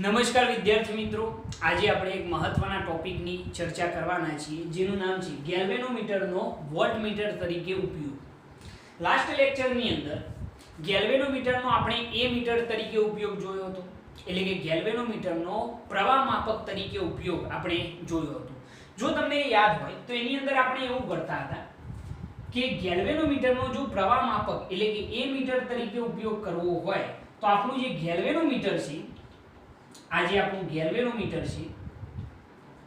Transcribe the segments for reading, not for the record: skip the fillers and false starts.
નમસ્કાર વિદ્યાર્થી મિત્રો, આજે આપણે એક મહત્વના ટોપિકની ચર્ચા કરવાના છીએ જેનું નામ છે ગેલ્વેનોમીટરનો વોલ્ટમીટર તરીકે ઉપયોગ. લાસ્ટ લેક્ચરની અંદર ગેલ્વેનોમીટરનો આપણે એ મીટર તરીકે ઉપયોગ જોયો હતો, એટલે કે ગેલ્વેનોમીટરનો પ્રવાહ માપક તરીકે ઉપયોગ આપણે જોયો હતો. જો તમને યાદ હોય તો એની અંદર આપણે એવું કરતા હતા કે ગેલ્વેનોમીટરનો જો પ્રવાહ માપક એટલે કે એ મીટર તરીકે ઉપયોગ કરવો હોય તો આપણું જે ગેલ્વેનોમીટર છે, આજે આપણું ગેલ્વેનોમીટર છે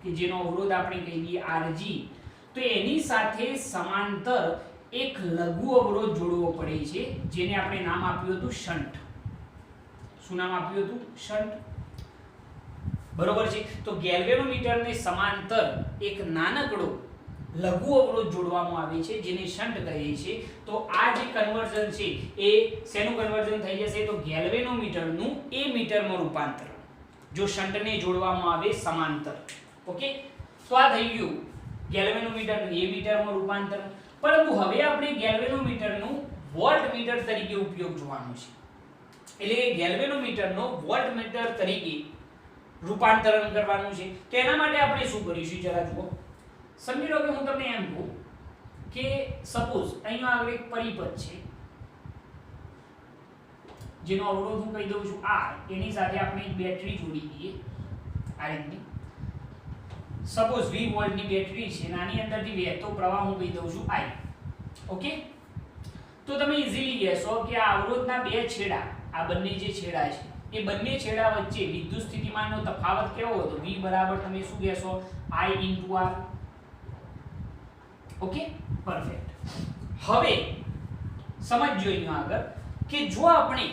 કે જેનો અવરોધ આપણે કહી દઈએ Rg, તો એની સાથે સમાંતર એક લઘુ અવરોધ જોડવો પડે છે જેને આપણે નામ આપ્યું હતું શન્ટ. શું નામ આપ્યું હતું? શન્ટ. બરોબર છે. તો ગેલ્વેનોમીટરને સમાંતર એક નાનકડો લઘુ અવરોધ જોડવામાં આવે છે જેને શન્ટ કહે છે. તો આ જે કન્વર્ઝન છે એ શેનું કન્વર્ઝન થઈ જશે? તો ગેલ્વેનોમીટરનું એ મીટરમાં રૂપાંતર, જો શન્ટને જોડવામાં આવે સમાંતર. ઓકે, તો આ થઈ ગયું ગેલ્વેનોમીટરનું એ મીટરમાં રૂપાંતર. પરંતુ હવે આપણે ગેલ્વેનોમીટરનું વોલ્ટમીટર તરીકે ઉપયોગ જોવાનો છે, એટલે કે ગેલ્વેનોમીટરનો વોલ્ટમીટર તરીકે રૂપાંતરણ કરવાનું છે. તો એના માટે આપણે શું કરીશું જરા જુઓ. સમજી લો કે હું તમને એમ કહું કે સપોઝ અહીંયા આગળ એક પરિપથ છે જેનો અવરોધ હું કહી દઉં છું R, એની સાથે આપણે એક બેટરી જોડી દઈએ આ રીતની. સપોઝ 20 વોલ્ટની બેટરી છે અને આની અંદરથી વહેતો પ્રવાહ હું કહી દઉં છું I. ઓકે, તો તમે ઈઝીલી કહેશો કે આ અવરોધના બે છેડા, આ બંને જે છેડા છે એ બંને છેડા વચ્ચે વિદ્યુત સ્થિતિમાનનો તફાવત કેવો હતો? V બરાબર તમે શું કહેશો? I * R. Okay, perfect. હવે સમજજો અહીંયા આગળ કે જો આપણે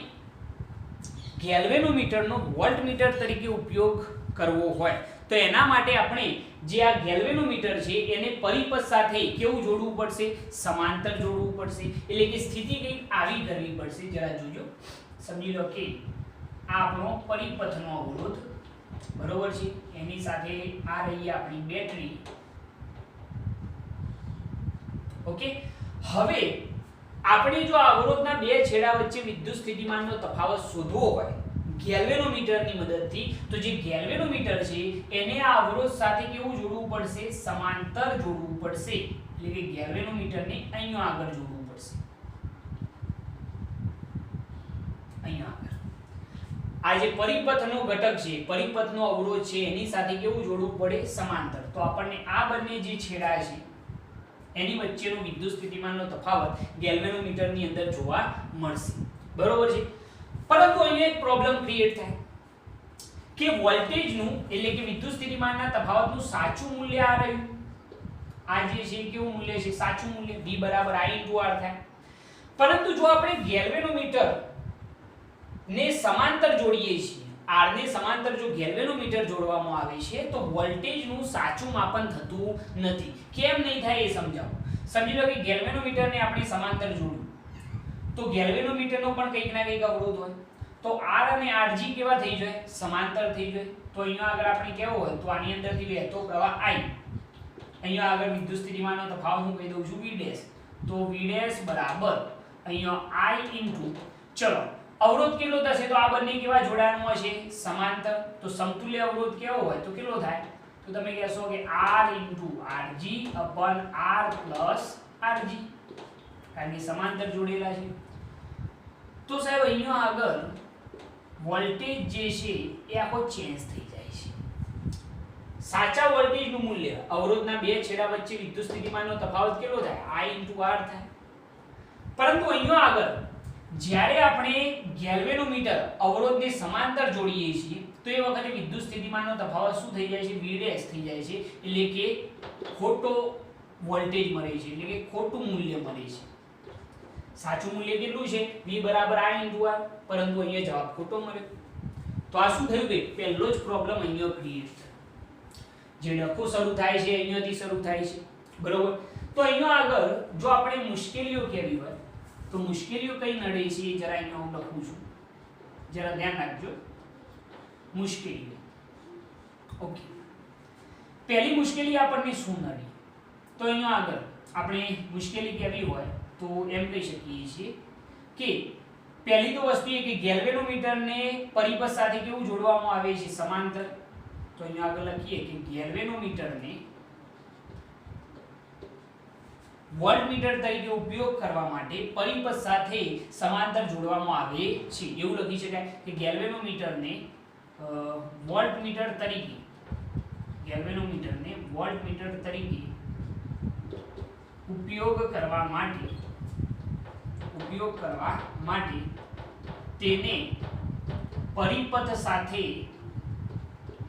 ગેલ્વેનોમીટરનો વોલ્ટમીટર તરીકે ઉપયોગ કરવો હોય તો એના માટે આપણે જે આ ગેલ્વેનોમીટર છે એને પરિપથ સાથે કેવું જોડવું પડશે? સમાંતર જોડવું પડશે. એટલે કે સ્થિતિ કંઈક આવી કરવી પડશે. જરા જોજો, સમજી લો કે આ આપણો પરિપથનો અવરોધ, બરોબર છે, એની સાથે આ રહી આપણી બેટરી. ઓકે, હવે આપણે જો આ અવરોધના બે છેડા વચ્ચે વિદ્યુત સ્થિતિમાનનો તફાવત શોધવો હોય ગેલ્વેનોમીટરની મદદથી, તો જે ગેલ્વેનોમીટર છે એને આ અવરોધ સાથે કેવું જોડવું પડશે? સમાંતર જોડવું પડશે. એટલે કે ગેલ્વેનોમીટરને અહીંયા આગળ જોડવું પડશે, અહીંયા આગળ. આ જે પરિપથનો ઘટક છે, પરિપથનો અવરોધ છે, એની સાથે કેવું જોડવું પડે? સમાંતર. તો આપણને આ બંને જે છેડા છે એની વચ્ચેનો વિદ્યુત સ્થિતિમાનનો તફાવત ગેલ્વેનોમીટરની અંદર જોવા મળશે. બરોબર છે. પરંતુ અહીંયા એક પ્રોબ્લેમ ક્રિએટ થાય કે વોલ્ટેજનું એટલે કે વિદ્યુત સ્થિતિમાનના તફાવતનું સાચું મૂલ્ય આ રહ્યું. આ જે છે કેવું મૂલ્ય છે? સાચું મૂલ્ય. V બરાબર I * R થાય. પરંતુ જો આપણે ગેલ્વેનોમીટર ને સમાંતર જોડીએ છીએ, R ને સમાંતર જો ગેલ્વેનોમીટર જોડવામાં આવે છે તો વોલ્ટેજનું સાચું માપન થતું નથી. કેમ નહીં થાય એ સમજાવો. સમજી લો કે ગેલ્વેનોમીટરને આપણે સમાંતર જોડ્યું તો ગેલ્વેનોમીટરનો પણ કંઈક ના કંઈક અવરોધ હોય, તો R અને Rg કેવા થઈ જાય? સમાંતર થઈ જાય. તો અહીંયા આગળ આપણે કેવો હોય? તો આની અંદરથી વહેતો પ્રવાહ I, અહીંયા આગળ વિદ્યુત સ્થિતિમાનનો તફાવત હું કહી દઉં છું V'. તો V' બરાબર અહીંયા I * ચલો અવરોધ કેટલો થશે? તો આ બંને કેવા જોડાણમાં છે? સમાંતર. તો સમતુલ્ય અવરોધ કેવો હોય? તો કેટલો થાય? તો તમે કહેશો કે R * Rg / R + Rg, કારણ કે સમાંતર જોડેલા છે. તો સાહેબ અહીંયા આગળ વોલ્ટેજ જે છે એ આખો ચેન્જ થઈ જાય છે. સાચા વોલ્ટેજનું મૂલ્ય, અવરોધના બે છેડા વચ્ચે વિદ્યુત સ્થિતિમાનનો તફાવત કેટલો થાય? I * R થાય. પરંતુ અહીંયા આગળ જ્યારે આપણે ગેલ્વેનોમીટર અવરોધને સમાંતર જોડીએ છીએ તો એ વખતે વિદ્યુત સ્થિતિમાનનો તફાવત શું થઈ જાય છે? V' થઈ જાય છે. એટલે કે ખોટો વોલ્ટેજ મળે છે, એટલે કે ખોટું મૂલ્ય મળે છે. સાચું મૂલ્ય કેટલું છે? V બરાબર I * R, પરંતુ અહીંયા જવાબ ખોટો મળ્યો. તો આ શું થયું? કે પહેલો જ પ્રોબ્લેમ અહીંયા ક્રિએટ થયો. જે ડખો શરૂ થાય છે અહીંયાથી શરૂ થાય છે. બરોબર. તો અહીંયા આગળ જો આપણે મુશ્કેલીઓ કેવી હોય તો મુશ્કેલીઓ કઈ નડે છે જરા અહીંયા હું લખું છું, જરા ધ્યાન રાખજો. મુશ્કેલીઓ. ઓકે, પહેલી મુશ્કેલી આપણને શું નડી? તો અહીંયા આગળ આપણે મુશ્કેલી કેવી હોય તો એમ કહી શકીએ છીએ કે પહેલી તો વસ્તુ એ કે ગેલ્વેનોમીટરને પરિપથ સાથે કેવું જોડવામાં આવે છે? સમાંતર. તો અહીંયા આગળ લખીએ કે ગેલ્વેનોમીટરને વોલ્ટમીટર તરીકે ઉપયોગ કરવા માટે પરિપથ સાથે સમાંતર જોડવામાં આવે છે. એવું લખી શકાય કે ગેલ્વેનોમીટરને વોલ્ટમીટર તરીકે ઉપયોગ કરવા માટે તેને પરિપથ સાથે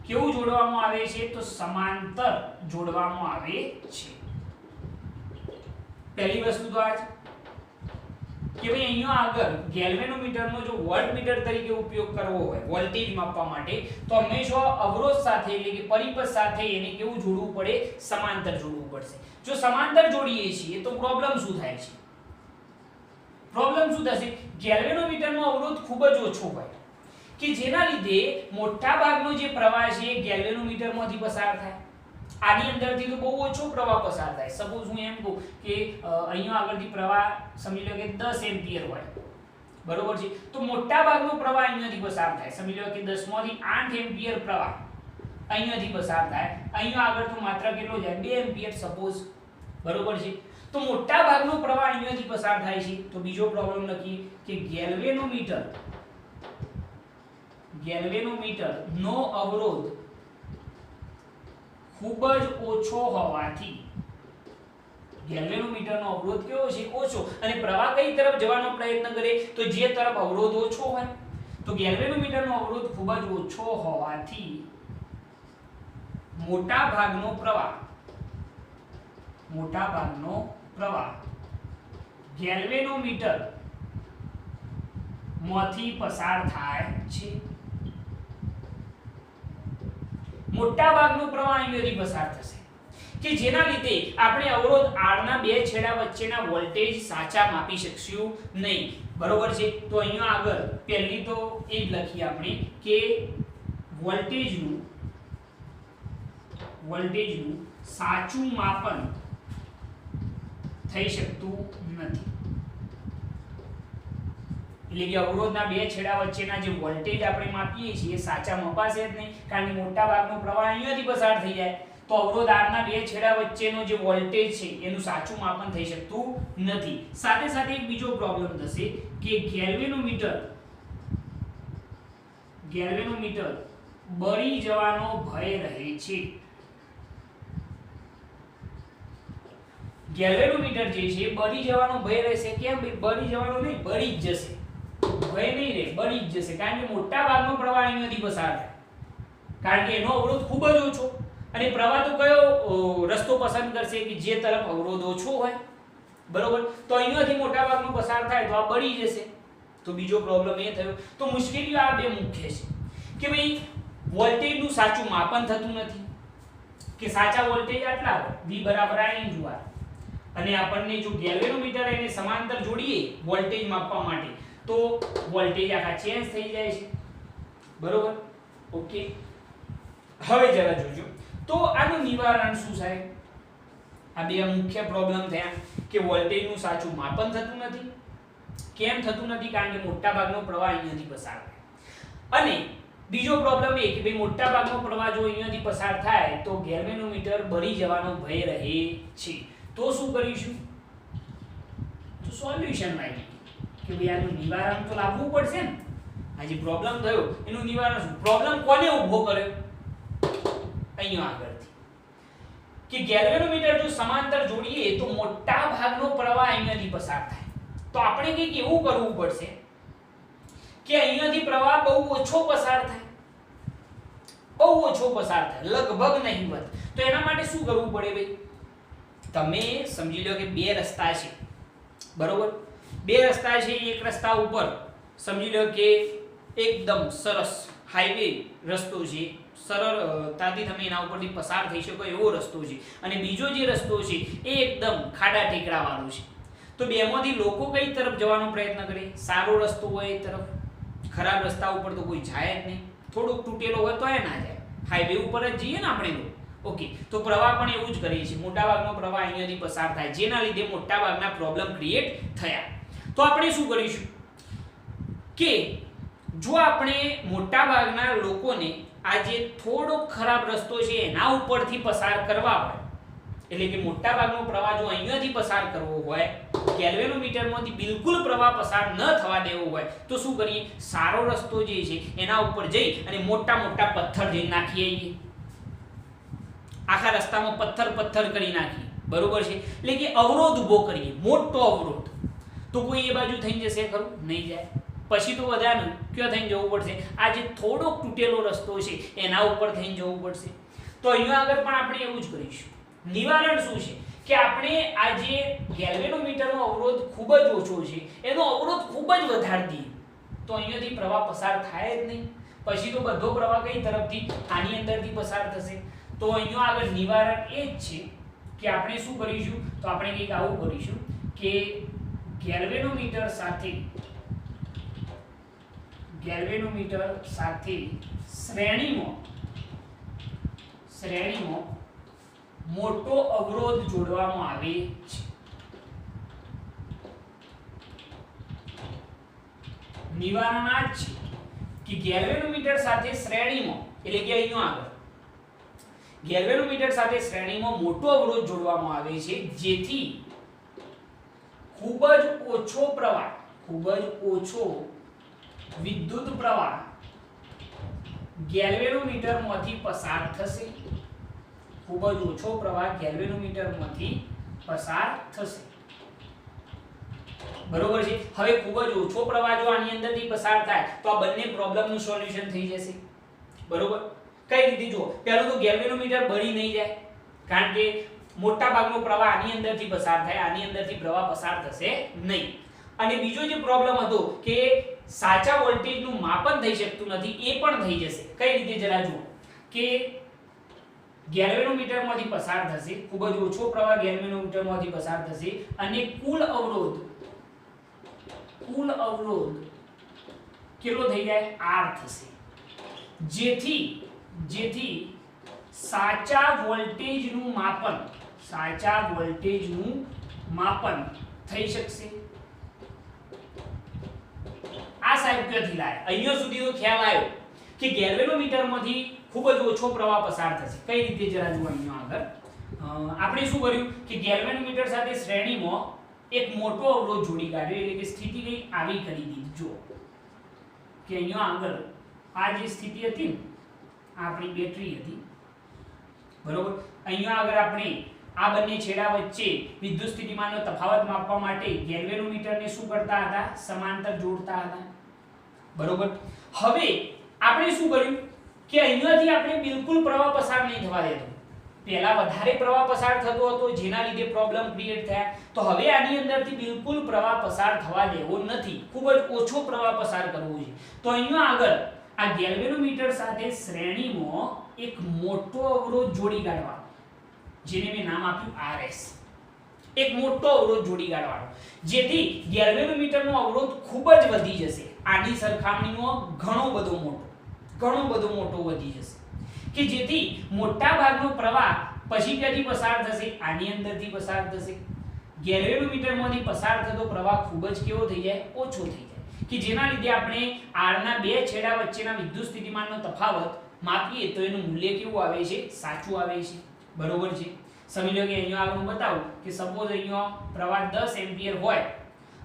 કેવું જોડવામાં આવે છે? તો સમાંતર જોડવામાં આવે છે. પહેલી વસ્તુ તો આ છે કે ભાઈ અહીંયા આગળ ગેલ્વેનોમીટરનો જો વોલ્ટમીટર તરીકે ઉપયોગ કરવો હોય વોલ્ટેજ માપવા માટે તો હંમેશા અવરોધ સાથે એટલે કે પરિપથ સાથે એને કેવું જોડવું પડે? સમાંતર જોડવું પડશે. જો સમાંતર જોડીએ છીએ તો પ્રોબ્લેમ શું થાય છે? પ્રોબ્લેમ શું થશે? ગેલ્વેનોમીટરનો અવરોધ ખૂબ જ ઓછો હોય કે જેના લીધે મોટા ભાગનો જે પ્રવાહ છે એ ગેલ્વેનોમીટરમાંથી પસાર થાય. આની અંદરથી તો બહુ ઓછો પ્રવાહ પસાર થાય. સપોઝ હું એમ કહું કે અહીંયા આગળથી પ્રવાહ સમજી લો કે 10 એમ્પિયર હોય, બરોબર છે, તો મોટા ભાગનો પ્રવાહ અહીંયાથી પસાર થાય. સમજી લો કે 10 માંથી 8 એમ્પિયર પ્રવાહ અહીંયાથી પસાર થાય. અહીંયા આગળ તો માત્ર કેટલો જાય? 2 એમ્પિયર સપોઝ, બરોબર છે. તો મોટા ભાગનો પ્રવાહ અહીંયાથી પસાર થાય છે. તો બીજો પ્રોબ્લેમ લખીએ કે ગેલ્વેનોમીટર નો અવરોધ ખૂબ જ ઓછો હોવાથી ગેલ્વેનોમીટરનો અવરોધ કેવો છે? ઓછો. અને પ્રવાહ કઈ તરફ જવાનો પ્રયત્ન કરે? તો જે તરફ અવરોધ ઓછો હોય. તો ગેલ્વેનોમીટરનો અવરોધ ખૂબ જ ઓછો હોવાથી મોટા ભાગનો પ્રવાહ ગેલ્વેનોમીટર માંથી પસાર થાય છે. મોટા ભાગનો પ્રવાહ અહીંયાથી પસાર થશે કે જેના લીધે આપણે અવરોધ R ના બે છેડા વચ્ચેના વોલ્ટેજ સાચા માપી શકશું નહીં. બરોબર છે. તો અહીંયા આગળ પહેલી તો એ જ લખીએ આપણે કે વોલ્ટેજનું સાચું માપન થઈ શકતું નથી. એટલે કે અવરોધના બે છેડા વચ્ચેના જે વોલ્ટેજ આપણે માપીએ છીએ એ સાચા મપાશે જ નહીં, કારણ કે મોટા ભાગનો પ્રવાહ અહીંયાથી પસાર થઈ જાય. તો અવરોધ R ના બે છેડા વચ્ચેનો જે વોલ્ટેજ છે એનું સાચું માપન થઈ શકતું નથી. સાથે સાથે એક બીજો પ્રોબ્લેમ થશે કે ગેલ્વેનોમીટર બળી જવાનો ભય રહે છે. ગેલ્વેનોમીટર જે છે બળી જવાનો ભય રહેશે. કેમ? બળી જવાનો નહીં, બળી જ જશે. ભય નહીં રહે, બળી જ જશે, કારણ કે મોટા ભાગનો પ્રવાહ અહીંયાથી પસાર થાય, કારણ કે એનો અવરોધ ખૂબ જ ઓછો. અને પ્રવાહ તો કયો રસ્તો પસંદ કરશે? કે જે તરફ અવરોધ ઓછો હોય, બરોબર. તો અહીંયાથી મોટા ભાગનો પસાર થાય તો આ બળી જશે. તો બીજો પ્રોબ્લેમ એ થયો. તો મુશ્કેલીઓ આ બે મુખ્ય છે કે ભાઈ વોલ્ટેજનું સાચું માપન થતું નથી, કે સાચા વોલ્ટેજ આટલા હોય, V બરાબર I × R, અને આપણને જો ગેલ્વેનોમીટર એને સમાંતર જોડીએ વોલ્ટેજ માપવા માટે તો વોલ્ટેજ આખા ચેન્જ થઈ જાય છે, બરોબર. ઓકે, હવે જરા જોજો તો આનું નિવારણ શું થાય? આ બે મુખ્ય પ્રોબ્લેમ થયા કે વોલ્ટેજનું સાચું માપન થતું નથી. કેમ થતું નથી? કારણ કે મોટા ભાગનો પ્રવાહ અહીંયાથી પસાર થાય. અને બીજો પ્રોબ્લેમ એ કે ભાઈ મોટા ભાગનો પ્રવાહ જો અહીંયાથી પસાર થાય તો ગેલ્વેનોમીટર બળી જવાનો ભય રહે છે. તો શું કરીશું? તો સોલ્યુશન લાવીએ કે ભાઈ આનું નિવારણ તો લાવવું પડશે ને. આ જે પ્રોબ્લેમ થયો એનું નિવારણ શું? પ્રોબ્લેમ કોને ઊભો કર્યો? અહીંયા આગળથી કે ગેલ્વેનોમીટર જો સમાંતર જોડીએ તો મોટા ભાગનો પ્રવાહ અહીંયાથી પસાર થાય. તો આપણે કંઈક એવું કરવું પડશે કે અહીંયાથી પ્રવાહ બહુ ઓછો પસાર થાય, લગભગ નહીવત. તો એના માટે શું કરવું પડે ભાઈ? તમે સમજી લો કે બે રસ્તા છે, બરોબર. બે રસ્તા છે. એક રસ્તા ઉપર સમજી લો કે એકદમ સરસ હાઈવે રસ્તો છે, સરળતાથી તમે એના ઉપરથી પસાર થઈ શકો એવો રસ્તો છે. અને બીજો જે રસ્તો છે એ એકદમ ખાડા ટેકરા વાળો છે. તો બેમાંથી લોકો કઈ તરફ જવાનો પ્રયત્ન કરે? સારો રસ્તો હોય એ તરફ. ખરાબ રસ્તા ઉપર તો કોઈ જાય જ નહીં. થોડોક તૂટેલો હોય તો એ ના જાય. હાઈવે ઉપર જ જઈએ ને આપણે તો. ઓકે, તો પ્રવાહ પણ એવું જ કરીએ છીએ. મોટા ભાગનો પ્રવાહ અહીંયાથી પસાર થાય, જેના લીધે મોટા ભાગના પ્રોબ્લેમ ક્રિએટ થયા. તો આપણે શું કરીશું? કે જો આપણે મોટા ભાગના લોકોને આ જે થોડો ખરાબ રસ્તો છે એના ઉપરથી પસાર કરવા હોય, એટલે કે મોટા ભાગનો પ્રવાહ જો અહીંયાથી પસાર કરવો હોય, ગેલ્વેનોમીટરમાંથી બિલકુલ પ્રવાહ પસાર ન થવા દેવો હોય, તો શું કરીએ? સારો રસ્તો જે છે એના ઉપર જઈ અને મોટા મોટા પથ્થર જઈ નાખી આવીએ, આખા રસ્તામાં પથ્થર કરી નાખીએ, બરોબર છે? એટલે કે અવરોધ ઊભો કરીએ, મોટો અવરોધ. તો કોઈ એ બાજુ થઈને જશે ખરું? નહીં જાય. પછી તો બધાને ક્યાં થઈને જવું પડશે? આ જે થોડોક તૂટેલો રસ્તો છે એના ઉપર થઈને જવું પડશે. તો અહીંયા આગળ પણ આપણે એવું જ કરીશું. નિવારણ શું છે કે આપણે આ જે ગેલ્વેનોમીટરનો અવરોધ ખૂબ જ ઓછો છે એનો અવરોધ ખૂબ જ વધારી દઈએ, તો અહીંયાથી પ્રવાહ પસાર થાય જ નહીં. પછી તો બધો પ્રવાહ કઈ તરફથી? આની અંદરથી પસાર થશે. તો અહીંયા આગળ નિવારણ એ જ છે કે આપણે શું કરીશું? તો આપણે કંઈક આવું કરીશું કે ગેલ્વેનોમીટર સાથે શ્રેણીમાં મોટો અવરોધ જોડવામાં આવે છે. નિવારણ આ જ છે કે ગેલ્વેનોમીટર સાથે શ્રેણીમાં, એટલે કે અહીંયા આગળ ગેલ્વેનોમીટર સાથે શ્રેણીમાં મોટો અવરોધ જોડવામાં આવે છે, જેથી ખૂબ જ ઓછો વિદ્યુત પ્રવાહ ગેલ્વેનોમીટરમાંથી પસાર થશે. ખૂબ જ ઓછો પ્રવાહ ગેલ્વેનોમીટરમાંથી પસાર થશે, બરોબર છે? હવે ખૂબ જ ઓછો પ્રવાહ જો આની અંદરથી પસાર થાય તો આ બંને પ્રોબ્લેમનું સોલ્યુશન થઈ જશે, બરોબર? કઈ રીતે? જો પહેલું તો ગેલ્વેનોમીટર બળી નહીં જાય, કારણ કે મોટા ભાગનો પ્રવાહ આની અંદરથી પસાર થાય, આની અંદરથી પ્રવાહ પસાર થશે નહીં. અને બીજો જે પ્રોબ્લેમ હતો કે સાચા વોલ્ટેજનું માપન થઈ શકતું નથી, એ પણ થઈ જશે. કઈ રીતે? જરા જુઓ કે ગેલ્વેનોમીટરમાંથી પસાર થશે, ખૂબ જ ઓછો પ્રવાહ ગેલ્વેનોમીટરમાંથી પસાર થશે અને કુલ અવરોધ કેટલો થઈ જાય? R થશે, જેથી સાચા વોલ્ટેજનું માપન થઈ શકશે. આ સાહેબ ક્યાંથી લાયા? અહીંયા સુધી તો ખ્યાલ આવ્યો કે ગેલ્વેનોમીટરમાંથી ખૂબ જ ઓછો પ્રવાહ પસાર થશે. કઈ રીતે? જરા જુઓ અહીંયા આગળ આપણે શું કર્યું કે ગેલ્વેનોમીટર સાથે શ્રેણીમાં એક મોટો અવરોધ જોડી કાઢ્યો, એટલે કે સ્થિતિ કઈ આવી કરી દીધી. જો કે અહીંયા આગળ આ જે સ્થિતિ હતી ને, આ આપણી બેટરી હતી, બરોબર? અહીંયા આગળ આપણે આ બંને છેડા વચ્ચે વિદ્યુત સ્થિતિમાનનો તફાવત માપવા માટે ગેલ્વેનોમીટરને શું કરતા હતા? સમાંતર જોડતા હતા, બરોબર? હવે આપણે શું કર્યું કે અહીંયાથી આપણે બિલકુલ પ્રવાહ પસાર નહીં થવા દેતો. પહેલા વધારે પ્રવાહ પસાર થતો હતો, જેના લીધે પ્રોબ્લેમ ક્રિએટ થયા. તો હવે આની અંદરથી બિલકુલ પ્રવાહ પસાર થવા દેવો નથી, ખૂબ જ ઓછો પ્રવાહ પસાર કરવો છે. તો અહીંયા આગળ આ ગેલ્વેનોમીટર સાથે શ્રેણીમાં એક મોટો અવરોધ જોડી કાઢવાનો, જેને મેં નામ આપ્યું RS. એક મોટો અવરોધ જોડી કાઢવાનો, જેથી ગેલ્વેનોમીટરનો અવરોધ ખૂબ જ વધી જશે. આની સરખામણીમાં ઘણો બધો મોટો વધી જશે, કે જેથી મોટા ભાગનો પ્રવાહ પછી ક્યાંથી પસાર થશે? આની અંદરથી પસાર થશે. ગેલ્વેનોમીટરમાંથી પસાર થતો પ્રવાહ ખૂબ જ કેવો થઈ જાય? ઓછો થઈ જાય, કે જેના લીધે આપણે R ના બે છેડા વચ્ચેના વિદ્યુત સ્થિતિમાનનો તફાવત માપીએ તો એનું મૂલ્ય કેવું આવે છે? સાચું આવે છે, બરોબર છે? સમજી લો કે અહીંયા આગળ હું બતાવું કે સપોઝ અહીંયા પ્રવાહ 10 એમ્પિયર હોય,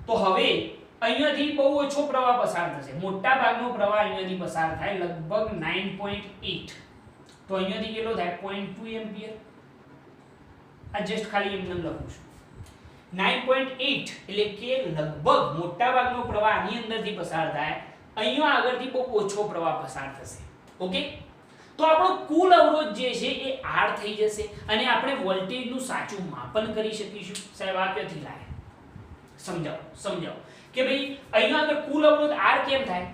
તો હવે અહીંયાથી બહુ ઓછો પ્રવાહ પસાર થશે. મોટા ભાગનો પ્રવાહ અહીંયાથી પસાર થાય લગભગ 9.8, તો અહીંયાથી કેટલો થાય? 0.2 એમ્પિયર. આ જસ્ટ ખાલી એમને લખું છું. 9.8 એટલે કે લગભગ મોટા ભાગનો પ્રવાહ આની અંદરથી પસાર થાય, અહીંયા આગળથી બહુ ઓછો પ્રવાહ પસાર થશે. ઓકે? તો આપણો કુલ અવરોધ જે છે એ R થઈ જશે અને આપણે વોલ્ટેજનું સાચું માપન કરી શકીશું. સાહેબ આ ક્યાંથી લાવે? સમજાવો કે ભાઈ અહીંયા આગળ કુલ અવરોધ R કેમ થાય?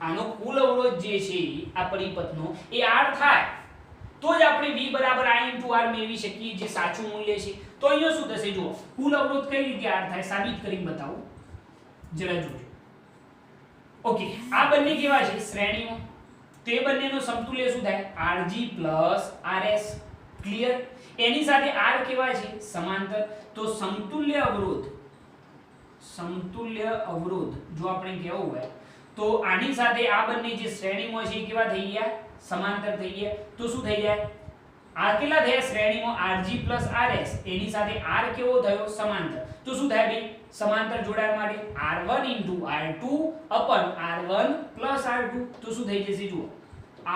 આનો કુલ અવરોધ જે છે આ પરિપથનો એ R થાય તો જ આપણે V = I * R મેળવી શકીએ, જે સાચું મૂલ્ય છે. તો અહીંયા શું થશે? જુઓ, કુલ અવરોધ કઈ રીતે R થાય સાબિત કરીને બતાવું, જરા જોજો. ઓકે, આ બંને કેવા છે? શ્રેણીમાં. તો એ બંનેનો સમતુલ્ય શું થાય? Rg + Rs. ક્લિયર? એની સાથે R કેવા છે? સમાંતર. તો સમતુલ્ય સમતુલ્ય અવરોધ જો આપણે કહેવું હોય તો આની સાથે આ બંને જે શ્રેણીમાં છે એ કેવા થઈ ગયા? સમાંતર થઈ ગયા. તો શું થઈ જાય? આ કેટલા થયા શ્રેણીમાં? Rg Rs. એની સાથે r કેવો થયો? સમાંતર. તો શું થાય ભાઈ? સમાંતર જોડાણ માટે R1 R2 upon R1 R2. તો શું થઈ જશે? જુઓ, R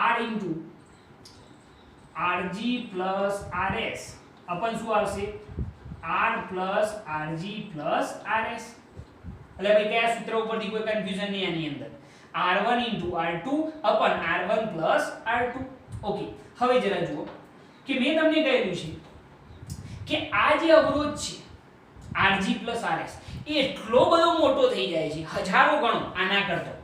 Rg Rs upon શું આવશે? R Rg Rs. એટલે ભાઈ કયા સૂત્ર ઉપરથી કોઈ કન્ફ્યુઝન નહીં આની અંદર? R1 R2 upon R1 R2. Okay, હવે જરા જુઓ કે મેં તમને કહેલું છે કે આ જે અવરોધ છે Rg Rs એ એટલો બધો મોટો થઈ જાય છે, હજારો ગણો આના કરતા.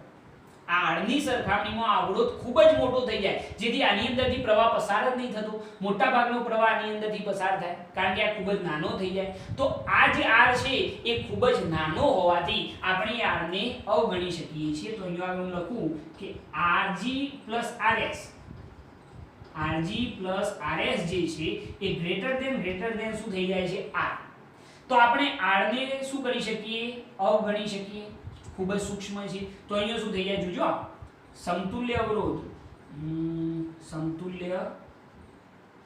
આ r ની સરખામણીમાં આ અવરોધ ખૂબ જ મોટો થઈ જાય, જેથી આની અંદરથી પ્રવાહ પસાર જ નહીં થતો. મોટા ભાગનો પ્રવાહ આની અંદરથી પસાર થાય, કારણ કે આ ખૂબ જ નાનો થઈ જાય. તો આ જે r છે એ ખૂબ જ નાનો હોવાથી આપણે r ને અવગણી શકીએ છીએ. તો અહીંયા હું લખું કે Rg Rs જે છે એ ગ્રેટર ધેન શું થઈ જાય છે? r. તો આપણે r ને શું કરી શકીએ? અવગણી શકીએ. ખૂબ જ સૂક્ષ્મ છે. તો અહીંયા શું થઈ જાય? જોજો, સમતુલ્ય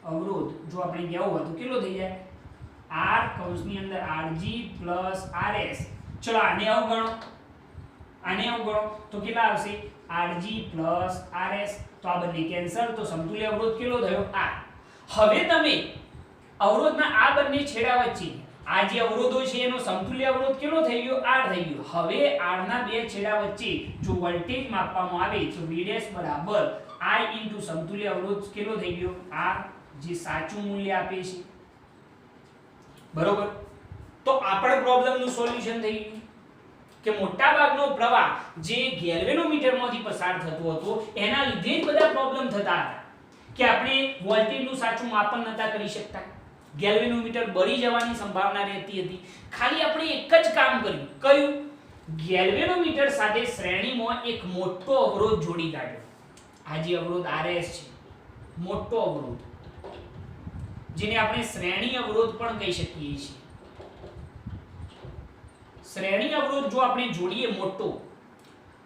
અવરોધ જો આપણે કહેવું હોય તો કેટલો થઈ જાય? r કૌંસની અંદર Rg Rs. ચલો આને અવગણો તો કેટલા આવશે? Rg Rs. તો આ બંને કેન્સલ. તો સમતુલ્ય અવરોધ કેટલો થયો? r. હવે તમે અવરોધના આ બંને છેડા વચ્ચે આ જે અવરોધો છે એનો સમતુલ્ય અવરોધ કેટલો થઈ ગયો? r થઈ ગયો. હવે r ના બે છેડા વચ્ચે જો વોલ્ટેજ માપવામાં આવે તો v' બરાબર i * સમતુલ્ય અવરોધ કેટલો થઈ ગયો? r, જે સાચું મૂલ્ય આપે છે. બરોબર? તો આપણા પ્રોબ્લેમનું સોલ્યુશન થઈ ગયું કે મોટા ભાગનો પ્રવાહ જે ગેલ્વેનોમીટરમાંથી પસાર થતો હતો એના લીધે જ બધા પ્રોબ્લેમ થતા હતા કે આપણે વોલ્ટેજનું સાચું માપન નતા કરી શકતા. ગેલ્વેનોમીટર બળી જવાની સંભાવના રહેતી હતી. ખાલી આપણે એક જ કામ કર્યું. કયું? ગેલ્વેનોમીટર સાથે શ્રેણીમાં એક મોટો અવરોધ જોડી કાઢ્યો. આ જે અવરોધ Rs છે, મોટો અવરોધ, જેને આપણે શ્રેણી અવરોધ પણ કહી શકીએ છીએ. શ્રેણી અવરોધ જો આપણે જોડીએ મોટો,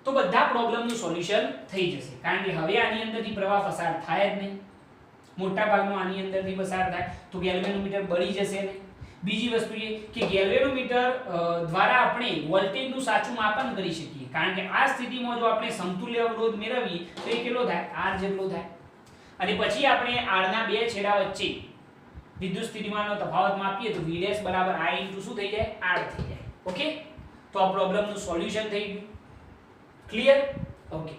તો બધા પ્રોબ્લેમનું સોલ્યુશન થઈ જશે. કારણ કે હવે આની અંદરથી પ્રવાહ પસાર થાય જ નહીં. મોટા ભાગનો આની અંદરથી પસાર થાય તો ગેલ્વેનોમીટર બળી જશે ને. બીજી વસ્તુ એ કે ગેલ્વેનોમીટર દ્વારા આપણે વોલ્ટેજનું સાચું માપન કરી શકીએ, કારણ કે આ સ્થિતિમાં જો આપણે સમતુલ્ય અવરોધ મેળવીએ તો એ કેટલો થાય? r જેટલો થાય. અને પછી આપણે r ના બે છેડા વચ્ચે વિદ્યુત સ્થિતિમાનનો તફાવત માપીએ તો v' બરાબર i * શું થઈ જાય? r થઈ જાય. ઓકે, તો આ પ્રોબ્લેમનું સોલ્યુશન થઈ ગયું. ક્લિયર? ઓકે,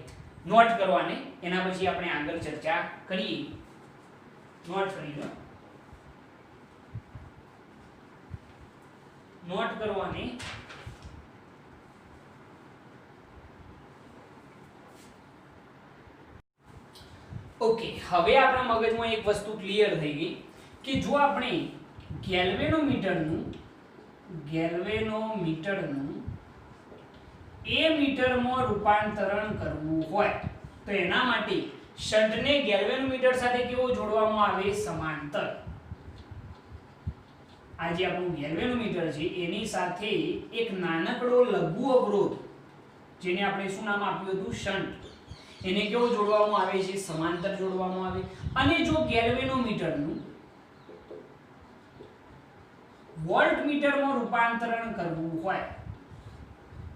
નોટ કરવાને, એના પછી આપણે આગળ ચર્ચા કરીએ. નોટ કરી લો. નોટ કરવાને ઓકે, હવે આપણા મગજમાં એક વસ્તુ ક્લિયર થઈ ગઈ કે જો આપણે ગેલ્વેનોમીટરનું એ મીટરમાં રૂપાંતરણ કરવું હોય તો એના માટે શન્ટને ગેલ્વેનોમીટર સાથે કેવો જોડવામાં આવે? સમાંતર. આ જે આપણું ગેલ્વેનોમીટર છે એની સાથે એક નાનકડો લઘુ અવરોધ, જેને આપણે શું નામ આપ્યું હતું? શન્ટ. એને કેવો જોડવામાં આવે છે? સમાંતર જોડવામાં આવે. અને જો ગેલ્વેનોમીટરનું વોલ્ટમીટરમાં રૂપાંતરણ કરવું હોય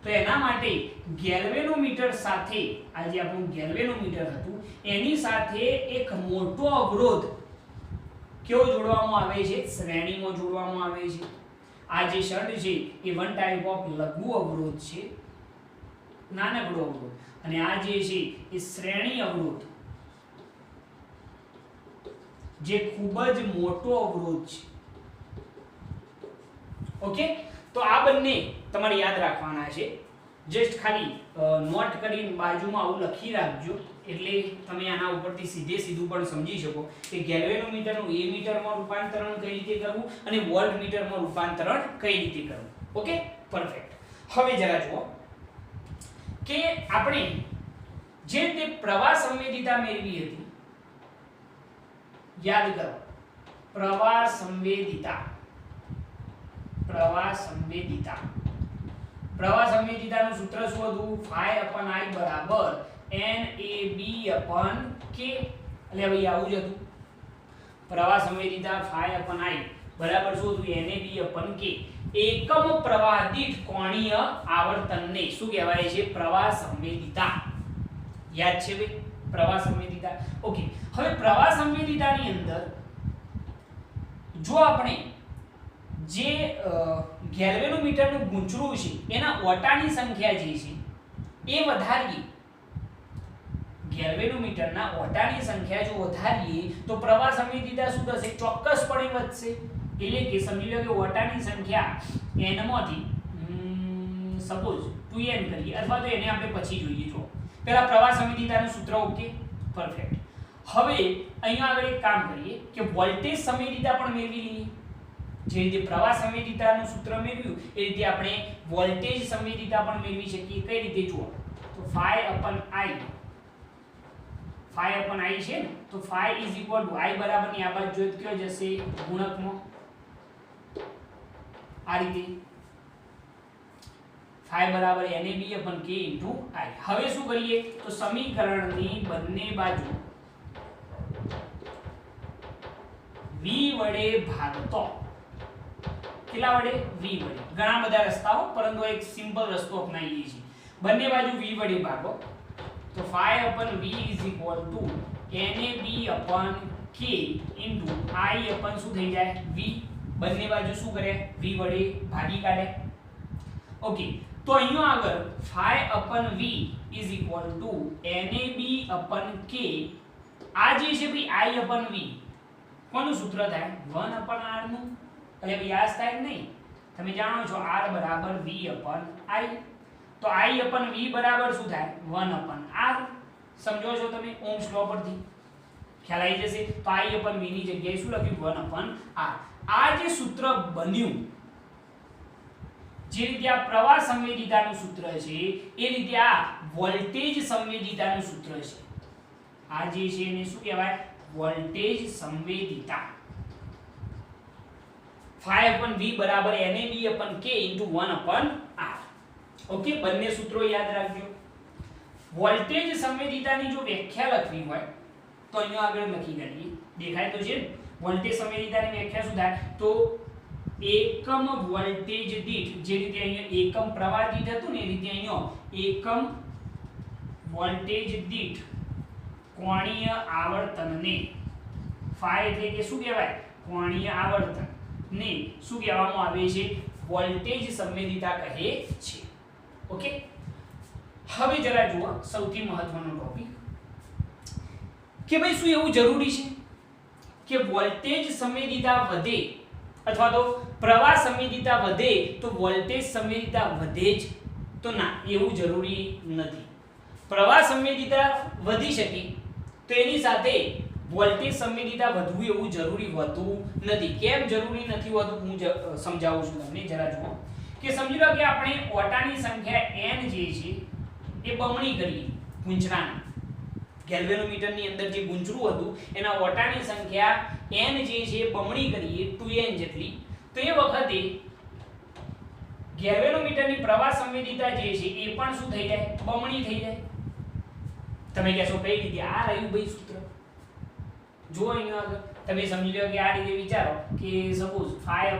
તો એના માટે ગેલ્વેનોમીટર સાથે, આ જે આપણું ગેલ્વેનોમીટર હતું એની સાથે એક મોટો અવરોધ કેવો જોડવામાં આવે છે? શ્રેણીમાં જોડવામાં આવે છે. આ જે શન્ટ છે એ વન ટાઈપ ઓફ લઘુ અવરોધ છે, નાનકડો અવરોધ. અને આ જે છે એ શ્રેણી અવરોધ, જે ખૂબ જ મોટો અવરોધ છે. ઓકે, તો આ બંને તમારે યાદ રાખવાના છે. જસ્ટ ખાલી નોટ કરીને બાજુમાં આવું લખી રાખજો, એટલે તમે આના ઉપરથી સીધું પણ સમજી શકો કે ગેલ્વેનોમીટરનું એ મીટરમાં રૂપાંતરણ કઈ રીતે કરવું અને વોલ્ટમીટરમાં રૂપાંતરણ કઈ રીતે કરવું. Okay, perfect. હવે જરા જુઓ કે આપણે જે તે પ્રવાહ સંવેદિતા મેળવી હતી, યાદ કરો. પ્રવાહ સંવેદિતા પ્રવાહ સંવેદિતાનું સૂત્ર શું હતું? phi/i બરાબર NAB/K. એટલે ભાઈ આવું જ હતું. પ્રવાહ સંવેદિતા phi/i બરાબર શું હતું? NAB/K. એકમ પ્રવાહ દીઠ કોણીય આવર્તનને શું કહેવાય છે? પ્રવાહ સંવેદિતા. યાદ છે ભાઈ? પ્રવાહ સંવેદિતા. ઓકે, હવે પ્રવાહ સંવેદિતાની અંદર જો આપણે જે ગેલ્વેનોમીટરનું ગૂંચળું છે એના ઓટાની સંખ્યા જે છે એ વધારીએ, ગેલ્વેનોમીટરના ઓટાની સંખ્યા જો વધારીએ તો પ્રવાહ સંવેદિતા શું થશે? ચોક્કસપણે વધશે. એટલે કે સમજી લો કે ઓટાની સંખ્યા n માંથી સપોઝ 2n કરીએ, અથવા તો એને આપણે પછી જોઈએ. જો પહેલા પ્રવાહ સંવેદિતાનું સૂત્ર. Okay, perfect. હવે અહીંયા આગળ એક કામ કરીએ કે વોલ્ટેજ સંવેદિતા પણ મેળવી લઈએ. જે રીતે પ્રવાહ સંવેદિતાનું સૂત્ર મેળવ્યું એ રીતે આપણે વોલ્ટેજ સંવેદિતા પણ મેળવી શકીએ. કઈ રીતે? જુઓ તો phi/i છે ને, તો phi i બરાબર ની આ બાજુ જો કયો જશે? ગુણકમાં. આ રીતે phi બરાબર NAB/K * i. હવે શું કરીએ તો સમીકરણની બંને બાજુ v વડે ભાગતો. કેટલા વડે? v વડે. ઘણા બધા રસ્તાઓ, પરંતુ એક સિમ્પલ રસ્તો અપનાવીએ છીએ. બંને બાજુ v વડે ભાગો તો phi/v = NAB/K * i શું થઈ જાય? v. બંને બાજુ શું કરે? v વડે ભાગી કાઢે. ઓકે, તો અહીંયા આગળ phi/v = NAB/K. આ જે છે ભાઈ i/v કોનું સૂત્ર થાય? 1/r નું. એટલે ભાઈ આ થાય નહીં. તમે જાણો છો r બરાબર v/i. તો i/v બરાબર શું થાય? 1/r. સમજો છો તમે ઓહ્મ્સ લો પરથી? ખ્યાલ આવી જશે. તો i/v ની જગ્યાએ શું લખ્યું? 1/r. આ જે સૂત્ર બન્યું, જે રીતે આ પ્રવાહ સંવેદિતાનું સૂત્ર છે એ રીતે આ વોલ્ટેજ સંવેદિતાનું સૂત્ર છે. આ જે છે એને શું કહેવાય? વોલ્ટેજ સંવેદિતા. phi/v બરાબર NAB/K * 1/r. ઓકે, બંને સૂત્રો યાદ રાખજો. વોલ્ટેજ સંવેદિતાની જો વ્યાખ્યા લખવી હોય તો અહીંયા આગળ લખી કાઢીએ. દેખાય તો છે ને? વોલ્ટેજ સંવેદિતાની વ્યાખ્યા શું થાય? તો એકમ વોલ્ટેજ દીઠ, જે રીતે અહીંયા એકમ પ્રવાહ દીઠ હતું ને એ રીતે અહીંયા એકમ વોલ્ટેજ દીઠ કોણીય આવર્તનને, phi એટલે કે શું કહેવાય? કોણીય આવર્તન ને શું કહેવામાં આવે છે? વોલ્ટેજ સંવેદિતા કહે છે. ઓકે, હવે જરા જુઓ સૌથી મહત્વનો ટોપિક કે ભાઈ શું એવું જરૂરી છે કે વોલ્ટેજ સંવેદિતા વધે અથવા તો પ્રવાહ સંવેદિતા વધે તો વોલ્ટેજ સંવેદિતા વધે જ? તો ના, એવું જરૂરી નથી. પ્રવાહ સંવેદિતા વધી શકે તો એની સાથે વોલ્ટેજ સંવેદિતા વધવું એવું જરૂરી હોતું નથી. કેમ જરૂરી નથી હોતું? હું સમજાવું છું તમને. જરા જુઓ કે સમજી લો કે આપણે ઓટાની સંખ્યા n જે છે એ બમણી કરીએ. ગૂંચળાની ગેલ્વેનોમીટરની અંદર જે ગૂંચળું હતું એના ઓટાની સંખ્યા n જે છે બમણી કરીએ 2n જેટલી, તો એ વખતે ગેલ્વેનોમીટરની પ્રવાહ સંવેદિતા જે છે એ પણ શું થઈ જાય? બમણી થઈ જાય. તમે કહેશો કઈ રીતે? આ રહ્યું ભાઈ સૂત્ર. જો અહીંયા આગળ તમે સમજી લો કે આ રીતે વિચારો કે સપોઝ phi/i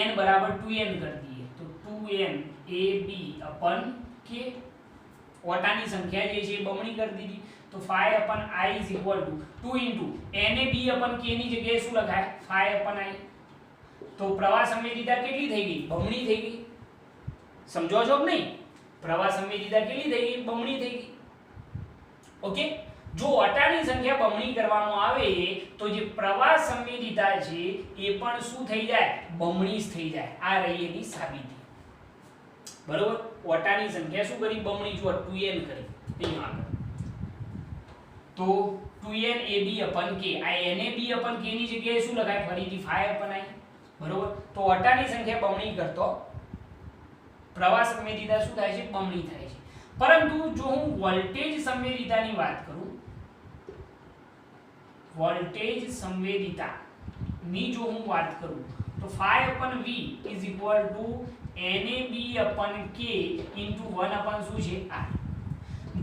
n બરાબર 2n કરી દઈએ તો 2NAB/K. ઓટાની સંખ્યા જે છે એ બમણી કરી દીધી તો phi/i = 2 NAB/K ની જગ્યાએ શું લખાય? phi/i. તો પ્રવાહ સંવેદિતા કેટલી થઈ ગઈ? બમણી થઈ ગઈ. સમજો છો કે નહીં? પ્રવાહ સંવેદિતા કેટલી થઈ ગઈ? બમણી થઈ ગઈ. ઓકે, જો ઓટાની સંખ્યા બમણી કરવામાં આવે તો જે પ્રવાહ સંવેદિતા છે એ પણ શું થઈ જાય? બમણી જ થઈ જાય. આ રહી એની સાબિતી. બરોબર? ઓટાની સંખ્યા શું કરી? બમણી. જો 2n કરી અહીંયા આગળ તો 2NAB/K. આ NAB/K ની જગ્યાએ શું લખાય? ફરીથી phi/i. બરોબર? તો ઓટાની સંખ્યા બમણી કરતો પ્રવાહ સંવેદિતા શું થાય છે? બમણી થાય છે. પરંતુ જો હું વોલ્ટેજ સંવેદિતાની વાત કરું, વોલ્ટેજ સંવેદિતાની જો હું વાત કરું તો phi upon v is equal to NAB upon k into 1 upon શું છે r.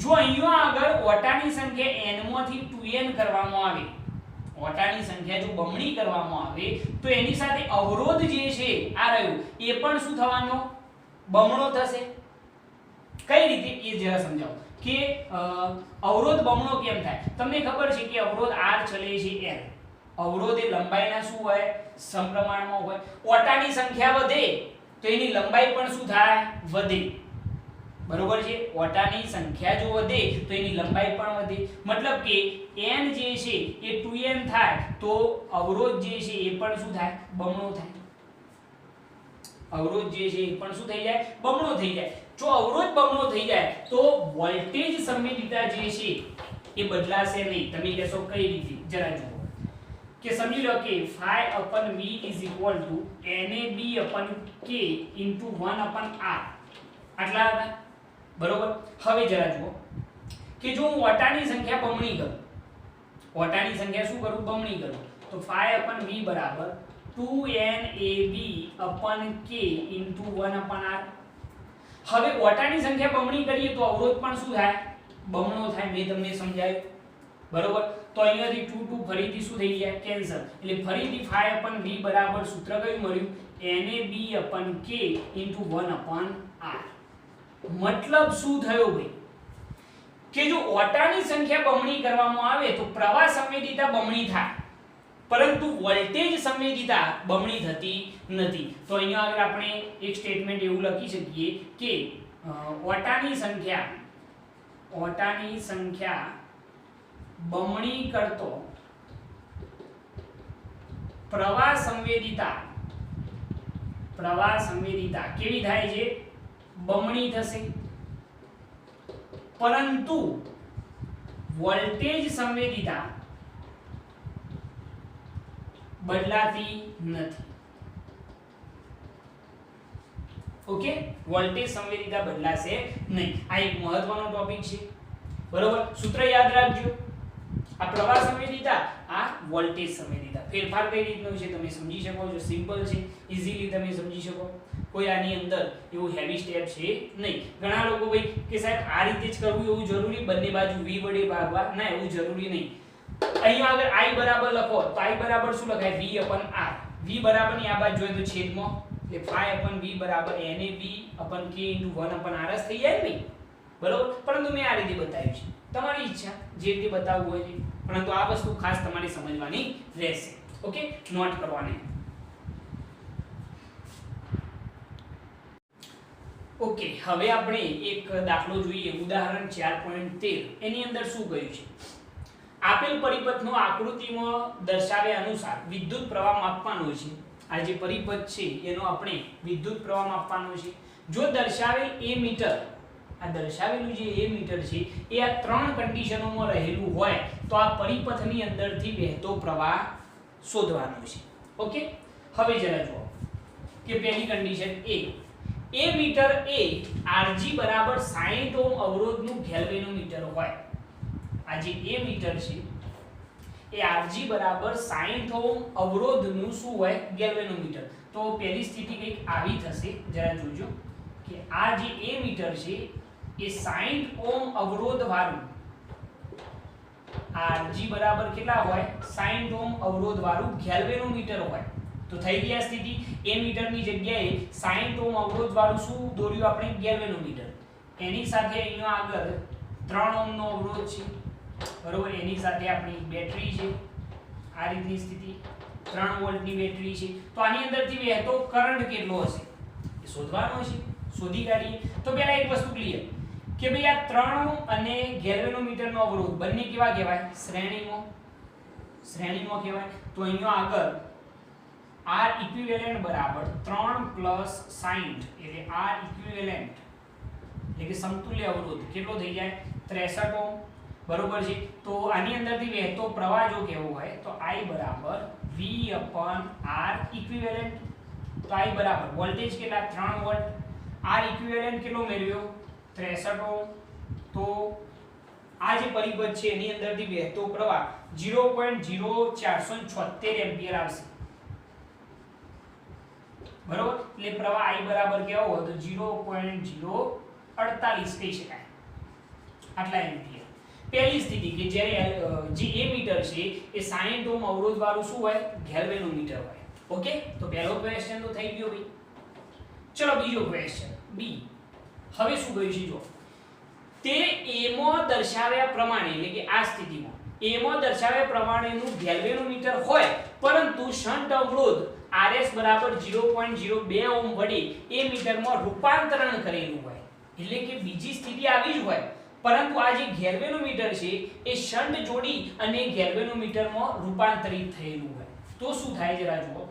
જો અહીંયા આગળ ઓટાની સંખ્યા n માંથી 2n કરવામાં આવે, ઓટાની સંખ્યા જો બમણી કરવામાં આવે તો એની સાથે અવરોધ જે છે આ રહ્યો એ પણ શું થવાનો બમણો થશે. કઈ રીતે એ જરા સમજાવો કે અવરોધ બમણો કેમ થાય. તમને ખબર છે કે અવરોધ r ચલે છે l, અવરોધ એ લંબાઈના શું હોય સમપ્રમાણમાં હોય. ઓટાની સંખ્યા વધે તો એની લંબાઈ પણ શું થાય વધે, બરોબર છે. ઓટાની સંખ્યા જો વધે તો એની લંબાઈ પણ વધે, મતલબ કે n જે છે એ 2n થાય તો અવરોધ જે છે એ પણ શું થાય બમણો થાય. અવરોધ જે છે એ પણ શું થઈ જાય બમણો થઈ જાય. જો અવરોધ બમણો થઈ જાય તો વોલ્ટેજ સંવેદિતા જે છે એ બદલાશે નહીં. તમે કહેશો કઈ રીતે, જરા જુઓ કે સમજી લો કે phi upon v is equal to NAB upon k into 1 upon r આટલા હતા, બરોબર. હવે જરા જુઓ કે જો હું ઓટાની સંખ્યા બમણી કરું, ઓટાની સંખ્યા શું કરું બમણી કરું, તો phi upon v બરાબર 2NAB upon k into 1 upon r. હવે ઓટાની સંખ્યા બમણી કરીએ તો અવરોધ પણ શું થાય બમણો થાય. મેં તમને સમજાવ્યું, બરોબર. તો અહીંયાથી 2 2 ફરીથી શું થઈ જાય કેન્સલ, એટલે ફરીથી phi upon v બરાબર સૂત્ર કયું મળ્યું NAB upon k into 1 upon r. મતલબ શું થયો ભાઈ કે જો ઓટાની સંખ્યા બમણી કરવામાં આવે તો પ્રવાહ સંવેદિતા બમણી થાય, પરંતુ વોલ્ટેજ સંવેદિતા બમણી થતી નથી. તો અહીંયા આગળ આપણે એક સ્ટેટમેન્ટ એવું લખી શકીએ કે ઓટાની સંખ્યા બમણી કરતો પ્રવાહ સંવેદિતા કેવી થાય છે બમણી થશે, પરંતુ વોલ્ટેજ સંવેદિતા બદલાતી નથી. ઓકે, વોલ્ટેજ સંવેદિતા બદલાશે નહીં. આ એક મહત્વનો ટોપિક છે, બરોબર. સૂત્ર યાદ રાખજો, આ પ્રવાહ સંવેદિતા, આ વોલ્ટેજ સંવેદિતા. ફેરફાર કઈ રીતનો છે તમે સમજી શકો છો, સિમ્પલ છે, ઈઝીલી તમે સમજી શકો. કોઈ આની અંદર એવું હેવી સ્ટેપ છે નહીં. ઘણા લોકો ભાઈ કે સાહેબ આ રીતે જ કરવું એવું જરૂરી, બંને બાજુ v વડે ભાગવા, ના એવું જરૂરી નહીં. અહીંયા આગળ i બરાબર લખો તો i બરાબર શું લખાય v upon r. v બરાબર ની આ બાજુ જોઈએ તો છેદમાં, એટલે phi upon v બરાબર NAB upon k into 1 upon r થઈ જાય ને, બરોબર. પરંતુ મેં આ રીતે બતાવ્યું છે, તમારી ઈચ્છા જે રીતે બતાવવું હોય છે, પરંતુ આ વસ્તુ ખાસ તમારે સમજવાની રહેશે. ઓકે, નોટ કરવાની. ઓકે, હવે આપણે એક દાખલો જોઈએ, ઉદાહરણ 4.13. એની અંદર શું કહ્યું છે, આપેલ પરિપથનો આકૃતિમાં દર્શાવ્યા અનુસાર વિદ્યુત પ્રવાહ માપવાનો છે. આ જે પરિપથ છે એનો આપણે વિદ્યુત પ્રવાહ માપવાનો છે. જો દર્શાવેલ a મીટર, આ દર્શાવેલું જે a મીટર છે એ આ ત્રણ કન્ડિશનોમાં રહેલું હોય તો આ પરિપથની અંદરથી વહેતો પ્રવાહ શોધવાનો છે. ઓકે, હવે જરા જુઓ કે પહેલી કન્ડિશન a મીટર એ Rg બરાબર 60 ઓહ્મ અવરોધનું ગેલ્વેનોમીટર હોય. આ જે a મીટર છે એ Rg બરાબર 60 ઓહ્મ અવરોધનું શું હોય ગેલ્વેનોમીટર. તો પહેલી સ્થિતિ કંઈક આવી થશે, જરા જોજો કે આ જે a મીટર છે એ 60 ઓહ્મ અવરોધ વાળું, Rg બરાબર કેટલા હોય 60 ઓહ્મ અવરોધ વાળું ગેલ્વેનોમીટર હોય. તો થઈ ગઈ આ સ્થિતિ, a મીટરની જગ્યાએ 60 ઓહ્મ અવરોધ વાળું શું દોર્યું આપણે ગેલ્વેનોમીટર. એની સાથે અહીંયા આગળ 3 ઓહ્મનો અવરોધ છે, બરોબર. એની સાથે આપણી બેટરી છે, આ રીતની સ્થિતિ 3 વોલ્ટની બેટરી છે. તો આની અંદરથી વહેતો કરંટ કેટલો હશે એ શોધવાનો છે, શોધી કાઢીએ. તો પહેલા એક વસ્તુ ક્લિયર કે ભાઈ આ 3 ઓહ્મ અને ગેલ્વેનોમીટરનો અવરોધ બંને કેવા કહેવાય શ્રેણીમાં કહેવાય. તો અહીંયા આગળ R ઇક્વિવેલેન્ટ બરાબર 3 + 60, એટલે R ઇક્વિવેલેન્ટ એટલે કે સમતુલ્ય અવરોધ કેટલો થઈ જાય 63 ઓહ્મ, બરોબર છે. તો આની અંદરથી વહેતો પ્રવાહ જો કેવો હોય તો I બરાબર V upon R ઇક્વિવેલેન્ટ. તો I બરાબર વોલ્ટેજ કેટલા 3 વોલ્ટ, R ઇક્વિવેલેન્ટ કેટલો મેળવ્યો 63 ઓહ્મ. તો આ જે પરિપથ છે એની અંદરથી વહેતો પ્રવાહ 0.0476 એમ્પિયર આવશે. બરોબર, એટલે પ્રવાહ I બરાબર કેવો હોય તો 0.048 કહી શકાય, આટલા એમ્પિયર. પહેલી સ્થિતિ કે જ્યારે જે એ મીટર છે એ 60 ઓહ્મ અવરોધ વાળું શું હોય, ગેલ્વેનોમીટર હોય. ઓકે, તો પહેલો ક્વેશ્ચન તો થઈ ગયો ભાઈ. ચલો બીજો ક્વેશ્ચન બી. હવે શું કહ્યું છે જો, તે એમાં દર્શાવ્યા પ્રમાણે, એટલે કે આ સ્થિતિમાં એમાં દર્શાવ્યા પ્રમાણેનું ગેલ્વેનોમીટર હોય, પરંતુ શન્ટ અવરોધ RS બરાબર 0.02 ઓહ્મ વડે એ મીટરમાં રૂપાંતરણ કરેલું હોય. એટલે કે બીજી સ્થિતિ આવી જ હોય, પરંતુ આ જે ગેલ્વેનોમીટર છે એ શન્ટ જોડી અને ગેલ્વેનોમીટરમાં રૂપાંતરિત થયેલું હોય. તો શું થાય જરા જુઓ.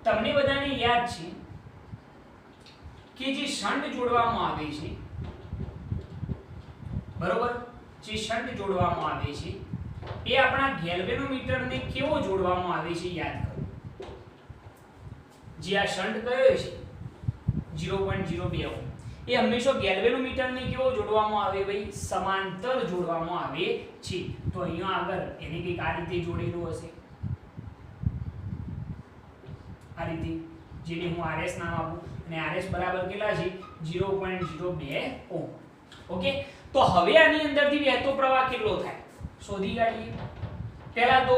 તમને બધાને યાદ છે કે જે શન્ટ જોડવામાં આવે છે, બરોબર, જે શન્ટ જોડવામાં આવે છે એ આપણા ગેલ્વેનોમીટરને કેવો જોડવામાં આવે છે યાદ કરો. જે આ શન્ટ કયો છે 0.02 ઓહ્મ, એ હંમેશા ગેલ્વેનોમીટરને કેવો જોડવામાં આવે ભાઈ, સમાંતર જોડવામાં આવે છે. તો અહીંયા આગળ એને કંઈક આ રીતે જોડેલું હશે, આ રીતે, જેને હું RS નામ આપું, અને RS બરાબર કેટલા છે 0.02 ઓહ્મ. ઓકે, તો હવે આની અંદરથી વહેતો પ્રવાહ કેટલો થાય શોધી કાઢીએ. પહેલા તો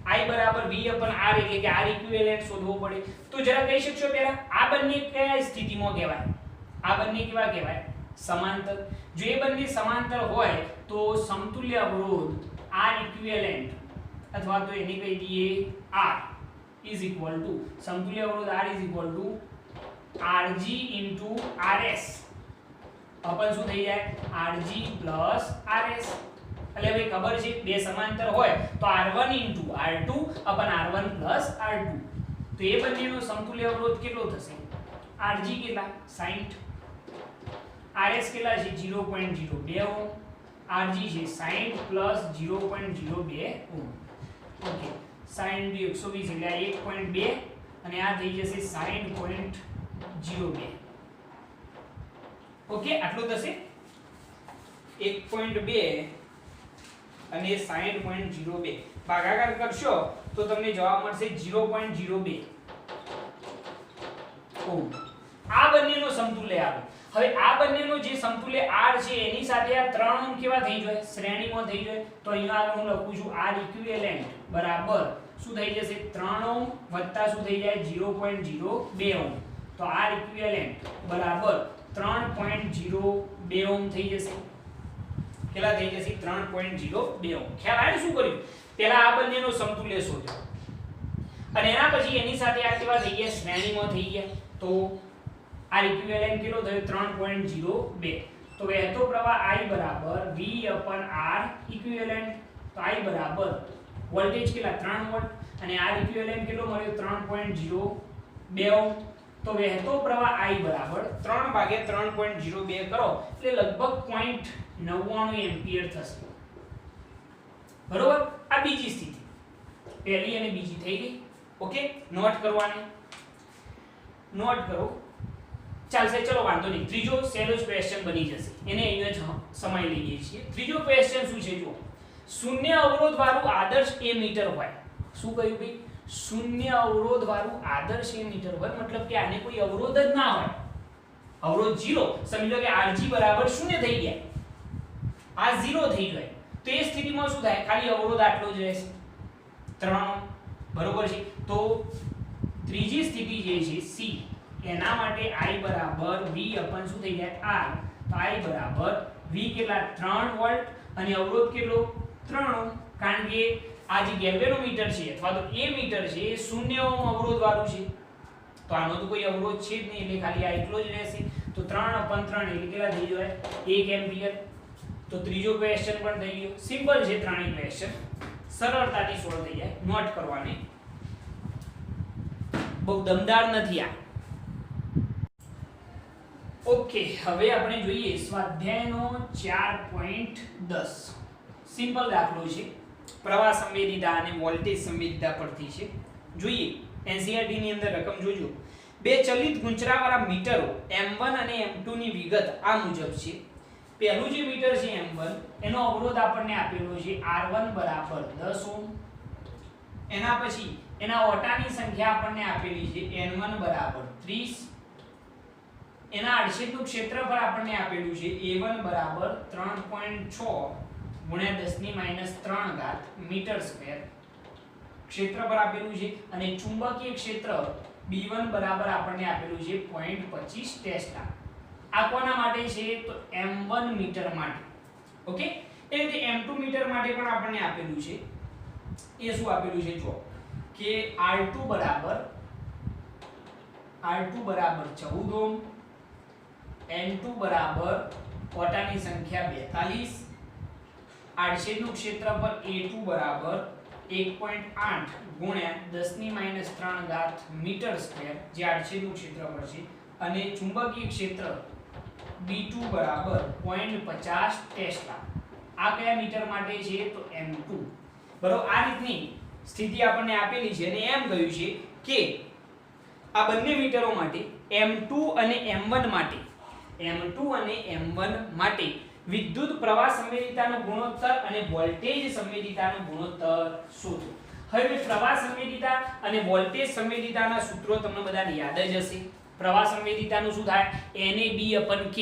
I બરાબર V upon R, એટલે કે R ઇક્વિવેલન્ટ શોધવો પડે. તો જરા કહી શકશો પહેલા આ બંને કયા સ્થિતિમાં કહેવાય, આ બંને કેવા કહેવાય, સમાંતર. જો એ બંને સમાંતર હોય તો સમતુલ્ય અવરોધ R ઇક્વિવેલન્ટ, અથવા તો એને કહી દઈએ R is equal to, સમતુલ્ય અવરોધ R is equal to Rg into Rs अपन શું થઈ જાય, Rg plus Rs. એટલે ભાઈ ખબર છે બે સમાંતર હોય તો R1 into R2 upon R1 plus R2. તો એ બંનેનો સમતુલ્ય અવરોધ કેટલો થશે, Rg કેટલા 60, Rs કેટલા છે 0.02 ઓહ્મ, Rg છે 60 plus 0.02 ઓહ્મ. ઓકે, 60 * 120 એટલે 1.2 અને આ થઈ જશે 60.02. ઓકે, આટલું થશે 1.2 અને 60.02. ભાગાકાર કરશો તો તમને જવાબ મળશે 0.02 ઓહ્મ. આ બંનેનો સમતુલ્ય આવે. હવે આ બંનેનો જે સમતુલ્ય R છે એની સાથે આ 3 ઓહ્મ કેવા થઈ જાય, શ્રેણીમાં થઈ જાય. તો અહીંયા આગળ હું લખું છું R ઇક્વિવેલન્ટ બરાબર શું થઈ જશે 3 ઓહ્મ વત્તા શું થઈ જાય 0.02 ઓહ્મ. તો R ઇક્વિવેલન્ટ બરાબર 3.02 ઓહ્મ થઈ જશે. કેટલા થઈ જશે 3.02 ઓહ્મ. ખ્યાલ આવે શું કર્યું, પહેલા આ બંનેનો સમતુલ્ય શોધ્યો અને એના પછી એની સાથે આ કેવા થઈ ગયા, શ્રેણીમાં થઈ ગયા. તો આ ઇક્વિવેલન્ટ કેટલો થયો 3.02. તો વહેતો પ્રવાહ I બરાબર V upon R ઇક્વિવેલન્ટ. તો I બરાબર વોલ્ટેજ કેટલા 3 વોલ્ટ અને R ઇક્વિવેલન્ટ કેટલો મળ્યો 3.02 ઓહ્મ. તો વહેતો પ્રવાહ I બરાબર 3 ભાગ્યા 3.02 કરો એટલે લગભગ 0.99 એમ્પિયર થશે. બરોબર, આ બીજી સ્થિતિ, પહેલી અને બીજી થઈ ગઈ. ઓકે, નોટ કરવાની, નોટ કરો, ચાલશે. ચલો વાંધો નહીં, ત્રીજો સહેલો જ ક્વેશ્ચન બની જશે, એને અહીંયા જ સમય લઈએ છીએ. ત્રીજો ક્વેશ્ચન શું છે જો, શૂન્ય અવરોધ વાળું આદર્શ એ મીટર હોય. શું કહ્યું ભાઈ, શૂન્ય અવરોધ વાળું આદર્શ એ મીટર હોય, મતલબ કે આને કોઈ અવરોધ જ ના હોય, અવરોધ 0. સમજી લો કે Rg બરાબર 0 થઈ ગયા, આ 0 થઈ ગઈ. તો એ સ્થિતિમાં શું થાય, ખાલી અવરોધ આટલો જ રહેશે 3. બરોબર છે. તો ત્રીજી સ્થિતિ જે છે C, એના માટે I બરાબર V upon શું થઈ જાય R. તો I બરાબર V કેટલા 3 વોલ્ટ અને અવરોધ કેટલો 3 ઓહ્મ. કારણ કે આ જે ગેલ્વેનોમીટર છે અથવા તો એ મીટર છે એ 0 ઓહ્મ અવરોધ વાળું છે. તો આનો તો કોઈ અવરોધ છે જ નહીં, એટલે ખાલી આ એટલો જ રહેશે. તો 3/3 એટલે કેટલા થઈ જાય 1 એમ્પિયર. તો ત્રીજો ક્વેશ્ચન પણ થઈ ગયો. સિમ્પલ છે ત્રણેય ક્વેશ્ચન, સરળતાથી સોલ્વ થઈ જાય. નોટ કરવાની, બહુ દમદાર નથી આ. ઓકે, હવે આપણે જોઈએ સ્વાધ્યાયનો 4.10. સિમ્પલ દાખલો છે, પ્રવાહ સંવેદિતા અને વોલ્ટેજ સંવેદિતા પરથી છે. જોઈએ NCERT ની અંદર રકમ જોજો. બે ચલિત ગુંચરાવાળા મીટરો M1 અને M2 ની વિગત આ મુજબ છે. પહેલું જે મીટર છે M1, એનો અવરોધ આપણને આપેલો છે R1 બરાબર 10 ઓહ્મ. એના પછી એના ઓટાની સંખ્યા આપણને આપેલી છે n1 બરાબર 30, એના આડછેદનું ક્ષેત્રફળ આપણને આપેલું છે a1 બરાબર 3.6 ગુણ્યા 10 ની -3 ઘાત મીટર સ્ક્વેર ક્ષેત્રફળ આપેલું છે, અને ચુંબકીય ક્ષેત્ર b1 બરાબર આપણને આપેલું છે 0.25 ટેસ્લા. આ કોના માટે છે તો m1 મીટર માટે. ઓકે, એ રીતે m2 મીટર માટે પણ આપણને આપેલું છે. એ શું આપેલું છે જો કે r2 બરાબર 14 ઓહમ, n2 બરાબર ઓટાની સંખ્યા 42, આડછેદનું ક્ષેત્રફળ a2 બરાબર 1.8 ગુણ્યા 10 ની -3 ઘાત મીટર સ્ક્વેર જે આડછેદનું ક્ષેત્રફળ છે, અને ચુંબકીય ક્ષેત્ર b2 બરાબર 0.50 ટેસ્લા. આ કયા મીટર માટે છે તો m2. બરોબર, આ રીતની સ્થિતિ આપણને આપેલી છે અને એમ કહ્યું છે કે આ બંને મીટરો માટે m2 અને m1 માટે વિદ્યુત પ્રવાહ સંવેદિતાનો ગુણોત્તર અને વોલ્ટેજ સંવેદિતાનો ગુણોત્તર શોધો. હવે પ્રવાહ સંવેદિતા અને વોલ્ટેજ સંવેદિતાના સૂત્રો તમને બધાને યાદ જ હશે. પ્રવાહ સંવેદિતાનું શું થાય NAB/K,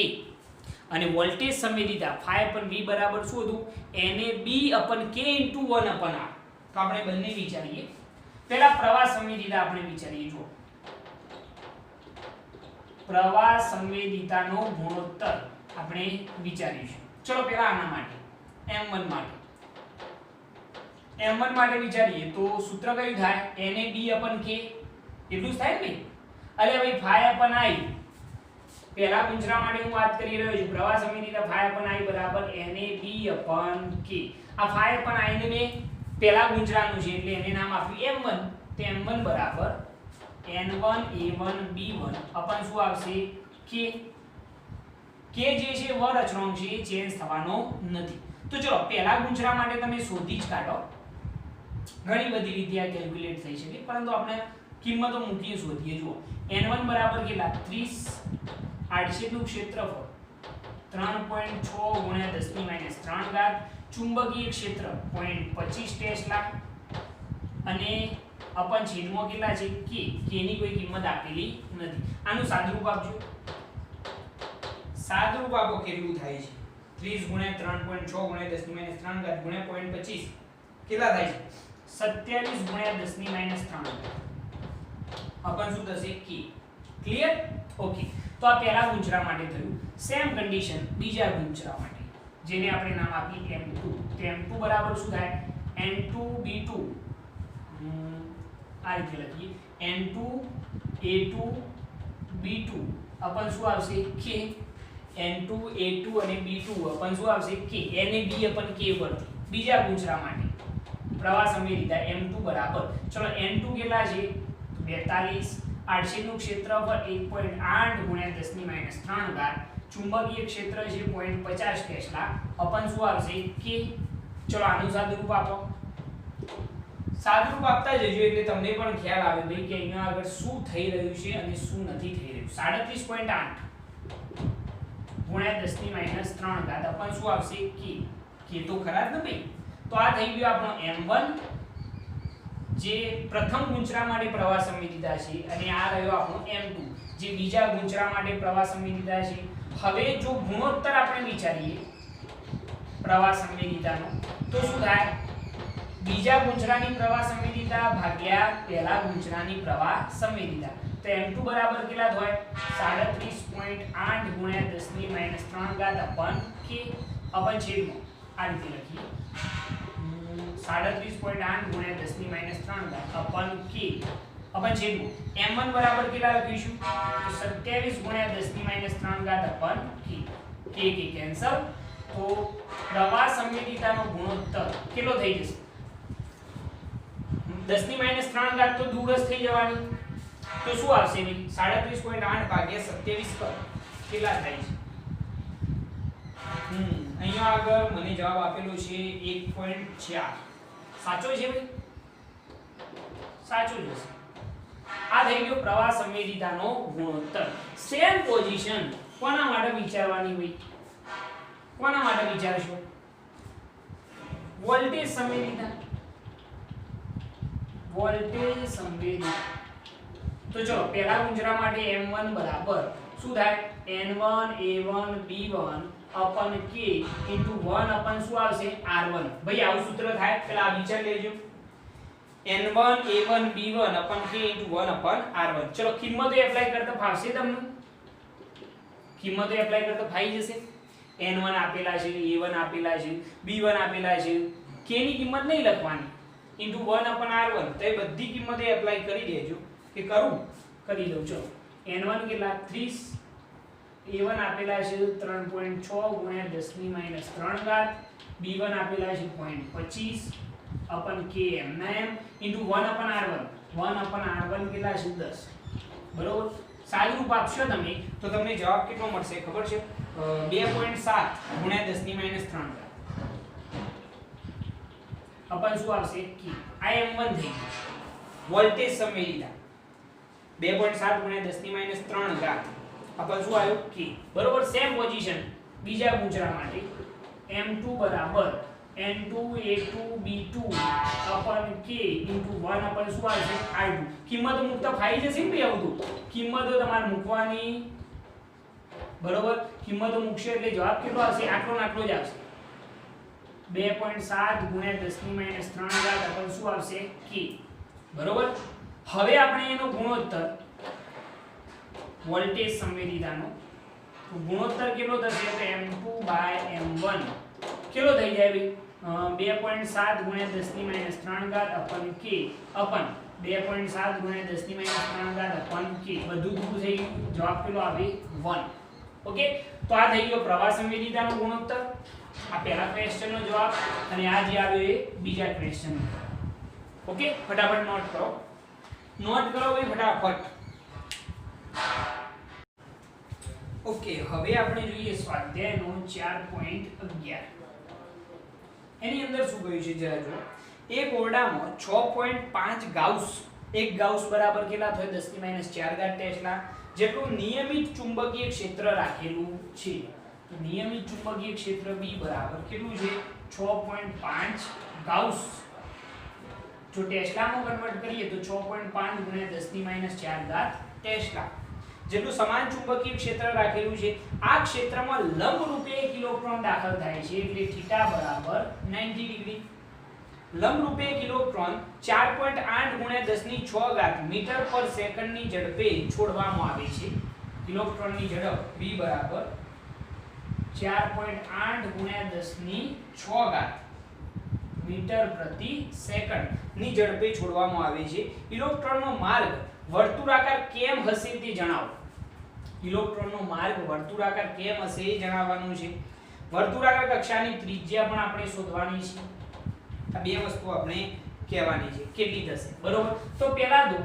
અને વોલ્ટેજ સંવેદિતા phi/V બરાબર શું હતું NAB/K * 1/R. તો આપણે બંને વિચારીએ. પહેલા પ્રવાહ સંવેદિતા આપણે વિચારીએ. જો પ્રવાહ સંવેદિતાનો ગુણોત્તર આપણે વિચારીશું. ચલો પહેલા આના માટે m1 માટે વિચારીએ તો સૂત્ર કયું થાય NAB/K, એટલું જ થાય ને. અરે ભાઈ phi/I પહેલા ગુંજરા માટે હું વાત કરી રહ્યો છું. પ્રવાહ સંવેદિતા phi/I બરાબર NAB/K. આ phi/I ને મેં પહેલા ગુંજરાનું છે એટલે એને નામ આપ્યું m1. તો m1 બરાબર n1 a1 b1 અપન શું આવશે k. k જે છે વર અચળાંક છે એ ચેન્જ થવાનો નથી. તો ચલો પહેલા ગુંજરા માટે તમે શોધી જ કાઢો. ઘણી બધી રીતે આ કેલ્ક્યુલેટ થઈ શકે, પરંતુ આપણે કિંમતો મૂકીને શોધીએ. જુઓ n1 બરાબર કેટલા 30, આડછેદનું ક્ષેત્રફળ 3.6 ગુણ્યા 10 ની -3 ઘાત, ચુંબકીય ક્ષેત્ર 0.25 ટેસ્લા, અને અપન છેદમાં કેટલા છે k. k ની કોઈ કિંમત આપેલી નથી. આનું સાદુરૂપ આપજો. સાદુરૂપ આપો કેટલું થાય છે 30 ગુણ્યા 3.6 ગુણ્યા 10 ની -3 ઘાત ગુણ્યા 0.25 કેટલા થાય છે 27 ગુણ્યા 10 ની -3 ઘાત અપન શું થશે k. ક્લિયર? ઓકે, તો આ પહેલા ગુંજરા માટે થયું. સેમ કન્ડિશન બીજા ગુંજરા માટે, જેને આપણે નામ આપીએ m2. તો m2 બરાબર શું થાય n2 b2, આ રીતે લખીએ n2 a2 b2 અપન શું આવશે k. n2 a2 અને b2 અપન શું આવશે k. NAB/K પરથી બીજા ગુંજરા માટે પ્રવાહ સંવેદિતા m2 બરાબર, ચલો n2 કેટલા છે 42, આડછેદનું ક્ષેત્રફળ 1.8 ગુણ્યા 10 ની -3 ઘાત, ચુંબકીય ક્ષેત્ર છે 0.50 ટેસ્લા અપન શું આવશે k. ચલો આનું સાદુરૂપ આપો. સાદુરૂપ આપતા જજો એટલે તમને પણ ખ્યાલ આવે ભાઈ કે અહીંયા આગળ શું થઈ રહ્યું છે અને શું નથી થઈ રહ્યું. 37.8 ગુણ્યા 10 ની -3 ઘાત અપન શું આવશે k. k તો ખરા જ ને ભાઈ. તો આ થઈ ગયો આપણો m1 જે પ્રથમ ગુંજરા માટે પ્રવાહ સંવેદિતા છે, અને આ રહ્યો આપણો m2 જે બીજા ગુંજરા માટે પ્રવાહ સંવેદિતા છે. હવે જો ગુણોત્તર આપણે વિચારીએ પ્રવાહ સંવેદિતાનો તો શું થાય બીજા ગુંજરાની પ્રવાહ સંવેદિતા ભાગ્યા પહેલા ગુંજરાની પ્રવાહ સંવેદિતા. તો m2 બરાબર કેટલા થાય 37.8 ગુણ્યા 10 ની -3 ઘાત અપન k અપન છેદમાં આ રીતે લખીએ 37.8 ગુણ્યા 10 ની -3 ઘાત અપન k અપન છેદમાં m1 બરાબર કેટલા લખીશું તો 27 ગુણ્યા 10 ની -3 ઘાત અપન k. k cancel. તો પ્રવાહ સંવેદિતાનો ગુણોત્તર કેટલો થઈ જશે 10 ની -3 ઘાત તો દૂર જ થઈ જવાની. તો શું આવશે ભાઈ 37.8 ભાગ્યા 27 કરો કેટલા થાય છે અહીંયા આગળ મને જવાબ આપેલો છે 1.4. સાચો છે ભાઈ? સાચો જ હશે. આ થઈ ગયો પ્રવાહ સંવેદિતાનો ગુણોત્તર. સેમ પોઝિશન કોના માટે વિચારવાની ભાઈ? કોના માટે વિચારશો? વોલ્ટેજ સંવેદિતા. વોલ્ટેજ સંવેદિતા. તો ચલો પહેલા ગુંજરા માટે m1 બરાબર શું થાય n1 a1 b1 અપન k into 1 અપન શું આવશે r1. ભાઈ આવું સૂત્ર થાય પેલા આ વિચાર લેજો n1 a1 b1 અપન k into 1 અપન r1. ચલો કિંમતો એપ્લાય કરતા ફાવશે તમને? કિંમતો એપ્લાય કરતા ફાઈ જશે. n1 આપેલા છે, a1 આપેલા છે, b1 આપેલા છે, k ની કિંમત નહીં લખવાની ઇન્ટુ 1 અપન r1. તો એ બધી કિંમતો એપ્લાય કરી દેજો કે કરું કરી દઉં. ચલો n1 કેટલા 30, a1 આપેલા છે 3.6 ગુણ્યા 10 ની માઈનસ 3 ઘાત, b1 આપેલા છે 0.25 અપન k m into 1 અપન r1. 1 અપન r1 કેટલા છે 10. બરોબર. સાદું રૂપ આપશો તમે તો તમને જવાબ કેટલો મળશે ખબર છે 2.7 ગુણ્યા 10 ની માઈનસ 3 ઘાત અપન શું આવશે k. આ m1 થઈ ગયું વોલ્ટેજ સંવેદિતા 2.7 ગુણ્યા 10 ની માઈનસ 3 ઘાત અપન શું આવ્યો k. બરોબર. સેમ પોઝિશન બીજા ગુંજરા માટે m2 બરાબર n2 a2 b2 અપન k into 1 અપન શું આવશે r2. કિંમતો મુકતા ફાઈ જશે ને ભાઈ આવું તો કિંમતો તમારે મૂકવાની. બરોબર. કિંમતો મૂકશો એટલે જવાબ કેટલો આવશે આટલો ને આટલો જ આવશે 2.7 ગુણ્યા 10 ની માઈનસ 3 ઘાત અપન શું આવશે k. બરોબર. હવે આપણે એનો ગુણોત્તર વોલ્ટેજ સંવેદિતાનો તો ગુણોત્તર કેટલો થશે તો m2 m1 કેટલો થઈ જાય ભાઈ 2.7 ગુણ્યા 10 ની માઈનસ 3 ઘાત અપન k અપન 2.7 ગુણ્યા 10 ની માઈનસ 3 ઘાત અપન k. બધું પૂરું થઈ ગયું. જવાબ કેટલો આવે 1. ઓકે. તો આ થઈ ગયો પ્રવાહ સંવેદિતાનો ગુણોત્તર. આ પહેલા ક્વેશ્ચનનો જવાબ અને આ જે આવ્યો એ બીજા ક્વેશ્ચનનો. ઓકે. ફટાફટ નોટ કરો ભાઈ ફટાફટ. ઓકે. હવે આપણે જોઈએ સ્વાધ્યાયનો 4.11. એની અંદર શું કહ્યું છે જરા જો એક ઓરડામાં 6.5 ગાઉસ, એક ગાઉસ બરાબર કેટલા થાય 10 ની માઈનસ 4 ઘાત ટેસ્લા જેટલું નિયમિત ચુંબકીય ક્ષેત્ર રાખેલું છે. તો નિયમિત ચુંબકીય ક્ષેત્ર B બરાબર કેટલું છે 6.5 ગાઉસ. જો ટેસ્લામાં કન્વર્ટ કરીએ તો 6.5 ગુણ્યા 10 ની માઈનસ 4 ઘાત ટેસ્લા જેટલું સમાન ચુંબકીય ક્ષેત્ર રાખેલું છે. આ ક્ષેત્રમાં લંબ રૂપે એક ઇલેક્ટ્રોન દાખલ થાય છે એટલે થીટા બરાબર 90 ડિગ્રી. લંબ રૂપે એક ઇલેક્ટ્રોન 4.8 ગુણ્યા 10 ની 6 ઘાત મીટર પર સેકન્ડ ની ઝડપે છોડવામાં આવે છે. ઇલેક્ટ્રોનની ઝડપ v બરાબર 4.8 ગુણ્યા 10 ની 6 ઘાત મીટર પ્રતિ સેકન્ડ ની ઝડપે છોડવામાં આવે છે. ઇલેક્ટ્રોનનો માર્ગ વર્તુળાકાર કેમ હશે તે જણાવો. ઇલેક્ટ્રોનનો માર્ગ વર્તુળાકાર કેમ હશે એ જણાવવાનું છે. વર્તુળાકાર કક્ષાની ત્રિજ્યા પણ આપણે શોધવાની છે. આ બે વસ્તુ આપણે કહેવાની છે કેટલી થશે. બરોબર. તો પહેલા તો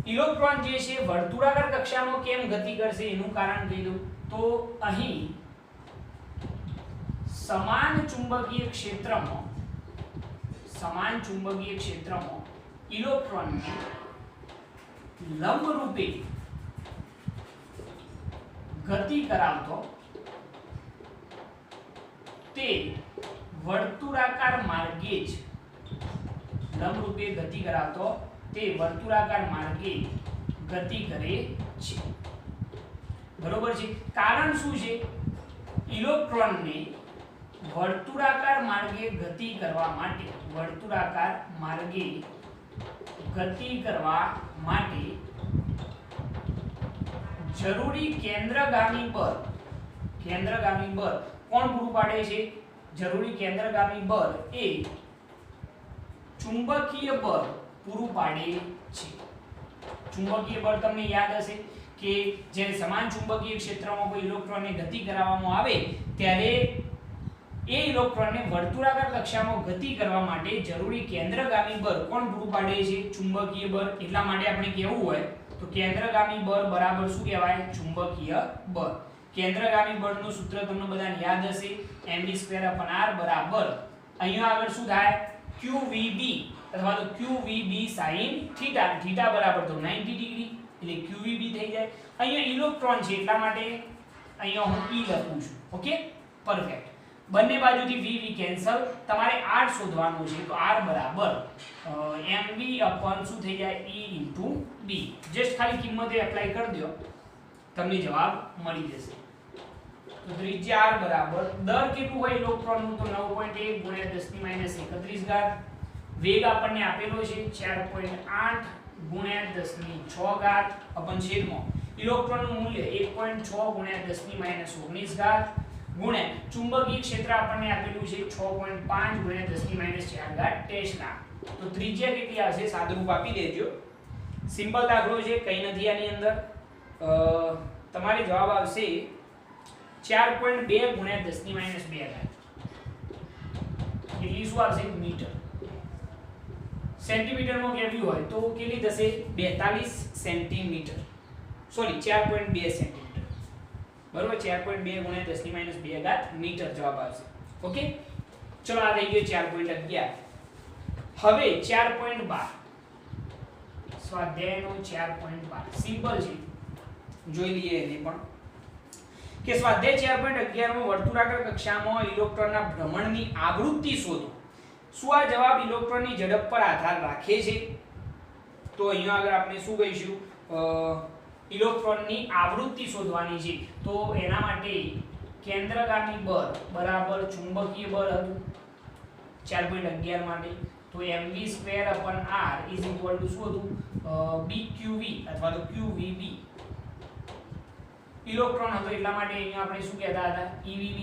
ઇલેક્ટ્રોન જે છે વર્તુળાકાર કક્ષામાં કેમ ગતિ કરશે એનું કારણ કહી દઉં તો અહીં સમાન ચુંબકીય ક્ષેત્રમાં ઇલેક્ટ્રોનને લંબ રૂપે ગતિ કરાવતો તે વર્તુળાકાર માર્ગે જ ગતિ કરે છે. બરોબર છે. કારણ શું છે ઇલેક્ટ્રોનને વર્તુળાકાર માર્ગે ગતિ કરવા માટે જરૂરી કેન્દ્રગામી બળ કોણ પૂરું પાડે છે. જરૂરી કેન્દ્રગામી બળ એ ચુંબકીય બળ પૂરું પાડે છે. ચુંબકીય બળ તમને યાદ હશે કે જ્યારે સમાન ચુંબકીય ક્ષેત્રમાં કોઈ ઇલેક્ટ્રોનને ગતિ કરાવવામાં આવે ત્યારે એ ઇલેક્ટ્રોનને વર્તુળાકાર કક્ષામાં ગતિ કરવા માટે જરૂરી કેન્દ્રગામી બળ કોણ પૂરું પાડે છે ચુંબકીય બળ. એટલા માટે આપણે કહેવું હોય તો કેન્દ્રગામી બળ બરાબર શું કહેવાય ચુંબકીય બળ. કેન્દ્રગામી બળનું સૂત્ર તમને બધાને યાદ હશે mv2/r બરાબર અહીંયા આગળ શું થાય qvb અથવા તો qvb sin થીટા. થીટા બરાબર તો 90 ડિગ્રી એટલે qvb થઈ જાય. અહીંયા ઇલેક્ટ્રોન છે એટલા માટે અહીંયા હું e લખું છું. Okay perfect. બંને બાજુથી v v કેન્સલ, તમારે r શોધવાનું છે. તો r બરાબર mv upon શું થઈ જાય e into b. જસ્ટ ખાલી કિંમતે એપ્લાય કરી દો, તમને જવાબ મળી જશે. તો ત્રિજ્યા r બરાબર દર કેટલું હોય ઇલેક્ટ્રોનનું? તો 9.1 ગુણ્યા 10 - 31 ઘાત. વેગ આપણને આપેલો છે 4.8 ગુણ્યા 10 - 6 ઘાત અપન છેદમાં ઇલેક્ટ્રોનનું મૂલ્ય 1.6 ગુણ્યા 10 - 19 ઘાત ગુણ્યા ચુંબકીય ક્ષેત્ર આપણને આપેલું છે 6.5 ગુણ્યા 10 - 4 ઘાત ટેસ્લા. તો ત્રિજ્યા કેટલી આવશે? સાદુરૂપ આપી દેજો. સિમ્પલ દાખલો છે, કઈ નથી આની અંદર. તમારે જવાબ આવશે 4.2 ગુણ્યા 10 - 2 ઘાત. કેટલી શું આવશે? મીટર. સેન્ટીમીટરમાં કેવી હોય તો કેટલી થશે? 42 સેન્ટીમીટર. Sorry 4.2 centimetre. બરોબર, 4.2 ગુણ્યા 10 - 2 ઘાત મીટર જવાબ આવશે. ઓકે, ચલો આ થઈ ગયો 4.11. હવે 4.12 સ્વાધ્યાયનો 4.12 સિમ્પલ છે, જોઈ લઈએ એને પણ. કે સ્વાધ્યાય 4.11 માં વર્તુળાકાર કક્ષામાં ઇલેક્ટ્રોનના ભ્રમણની આવૃત્તિ શોધો. શું આ જવાબ ઇલેક્ટ્રોનની ઝડપ પર આધાર રાખે છે? તો અહીંયા આગળ આપણે શું કહીશું? ઇલેક્ટ્રોનની આવૃત્તિ શોધવાની છે. તો એના માટે કેન્દ્રગામી બળ બરાબર ચુંબકીય બળ હતું 4.11 માટે. તો mv² / r = શું હતું? bqv અથવા તો qvb. ઇલેક્ટ્રોન હતો એટલા માટે અહીંયા આપણે શું કહેતા હતા? evv.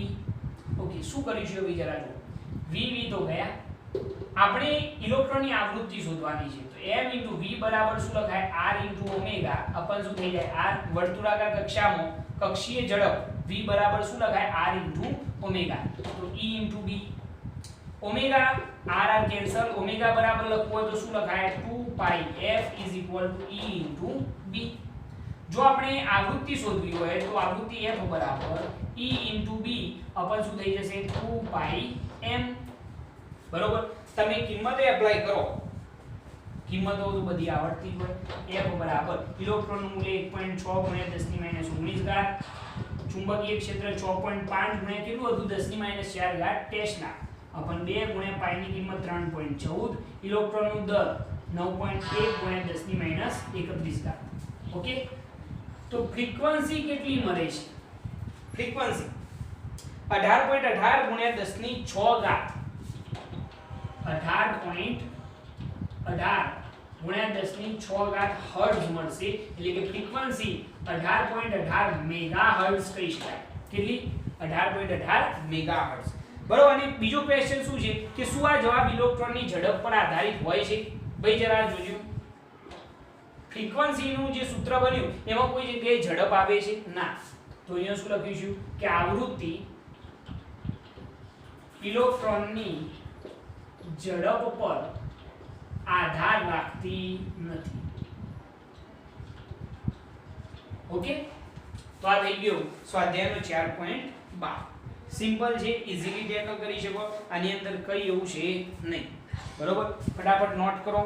ઓકે, શું કરીશું હવે જરા જો. vv તો ગયા, આપણે ઇલેક્ટ્રોનની આવૃત્તિ શોધવાની છે. તો m * v બરાબર શું લખાય? r * ઓમેગા અપન શું થઈ જાય? r. વર્તુળાકાર કક્ષામાં કક્ષીય ઝડપ v બરાબર શું લખાય? r * omega. તો e * b. Omega r cancel, omega બરાબર લખવું હોય તો શું લખાય? 2πf = e * b. જો આપણે આવૃત્તિ શોધવી હોય તો આવૃત્તિ f બરાબર e * b અપન શું થઈ જશે? 2πm. બરોબર, તમે કિંમતો એપ્લાય કરો, કિંમતો તો બધી આવડતી હોય. f બરાબર ઇલેક્ટ્રોનનું મૂલ્ય 1.6 ગુણ્યા 10 - 19 ઘાત, ચુંબકીય ક્ષેત્ર 6.5 ગુણ્યા કેટલું હતું? 10 - 4 ઘાત ટેસ્લા અપન 2 ગુણ્યા પાઈ ની કિંમત 3.14, ઇલેક્ટ્રોનનું દર 9.1 ગુણ્યા 10 - 31 ઘાત. ઓકે, તો ફ્રીક્વન્સી કેટલી મળે છે? ફ્રીક્વન્સી 18.18 ગુણ્યા 10 - 6 ઘાત. 18.18 ગુણ્યા 10 - 6 ઘાત હર્ટ્ઝ મળશે. એટલે કે ફ્રીક્વન્સી 18.18 મેગાહર્ટ્ઝ કહી શકાય. કેટલી? 18.18 મેગાહર્ટ્ઝ. બરોબર. અને બીજો ક્વેશ્ચન શું છે કે શું આ જવાબ ઇલેક્ટ્રોનની ઝડપ પર આધારિત હોય છે? ભાઈ જરા જોજો. ફ્રીક્વન્સીનું જે સૂત્ર બન્યું એમાં કોઈ જગ્યાએ ઝડપ આવે છે? ના. તો અહીંયા શું લખીશું કે આવૃત્તિ ઇલેક્ટ્રોનની ઝડપ પર આધાર રાખતી નથી. ઓકે, તો આ થઈ ગયો સ્વાધ્યાયનો 4.12. સિમ્પલ છે, ઈઝીલી ટેકલ કરી શકો. આની અંદર કઈ એવું છે નહીં. બરોબર, ફટાફટ નોટ કરો.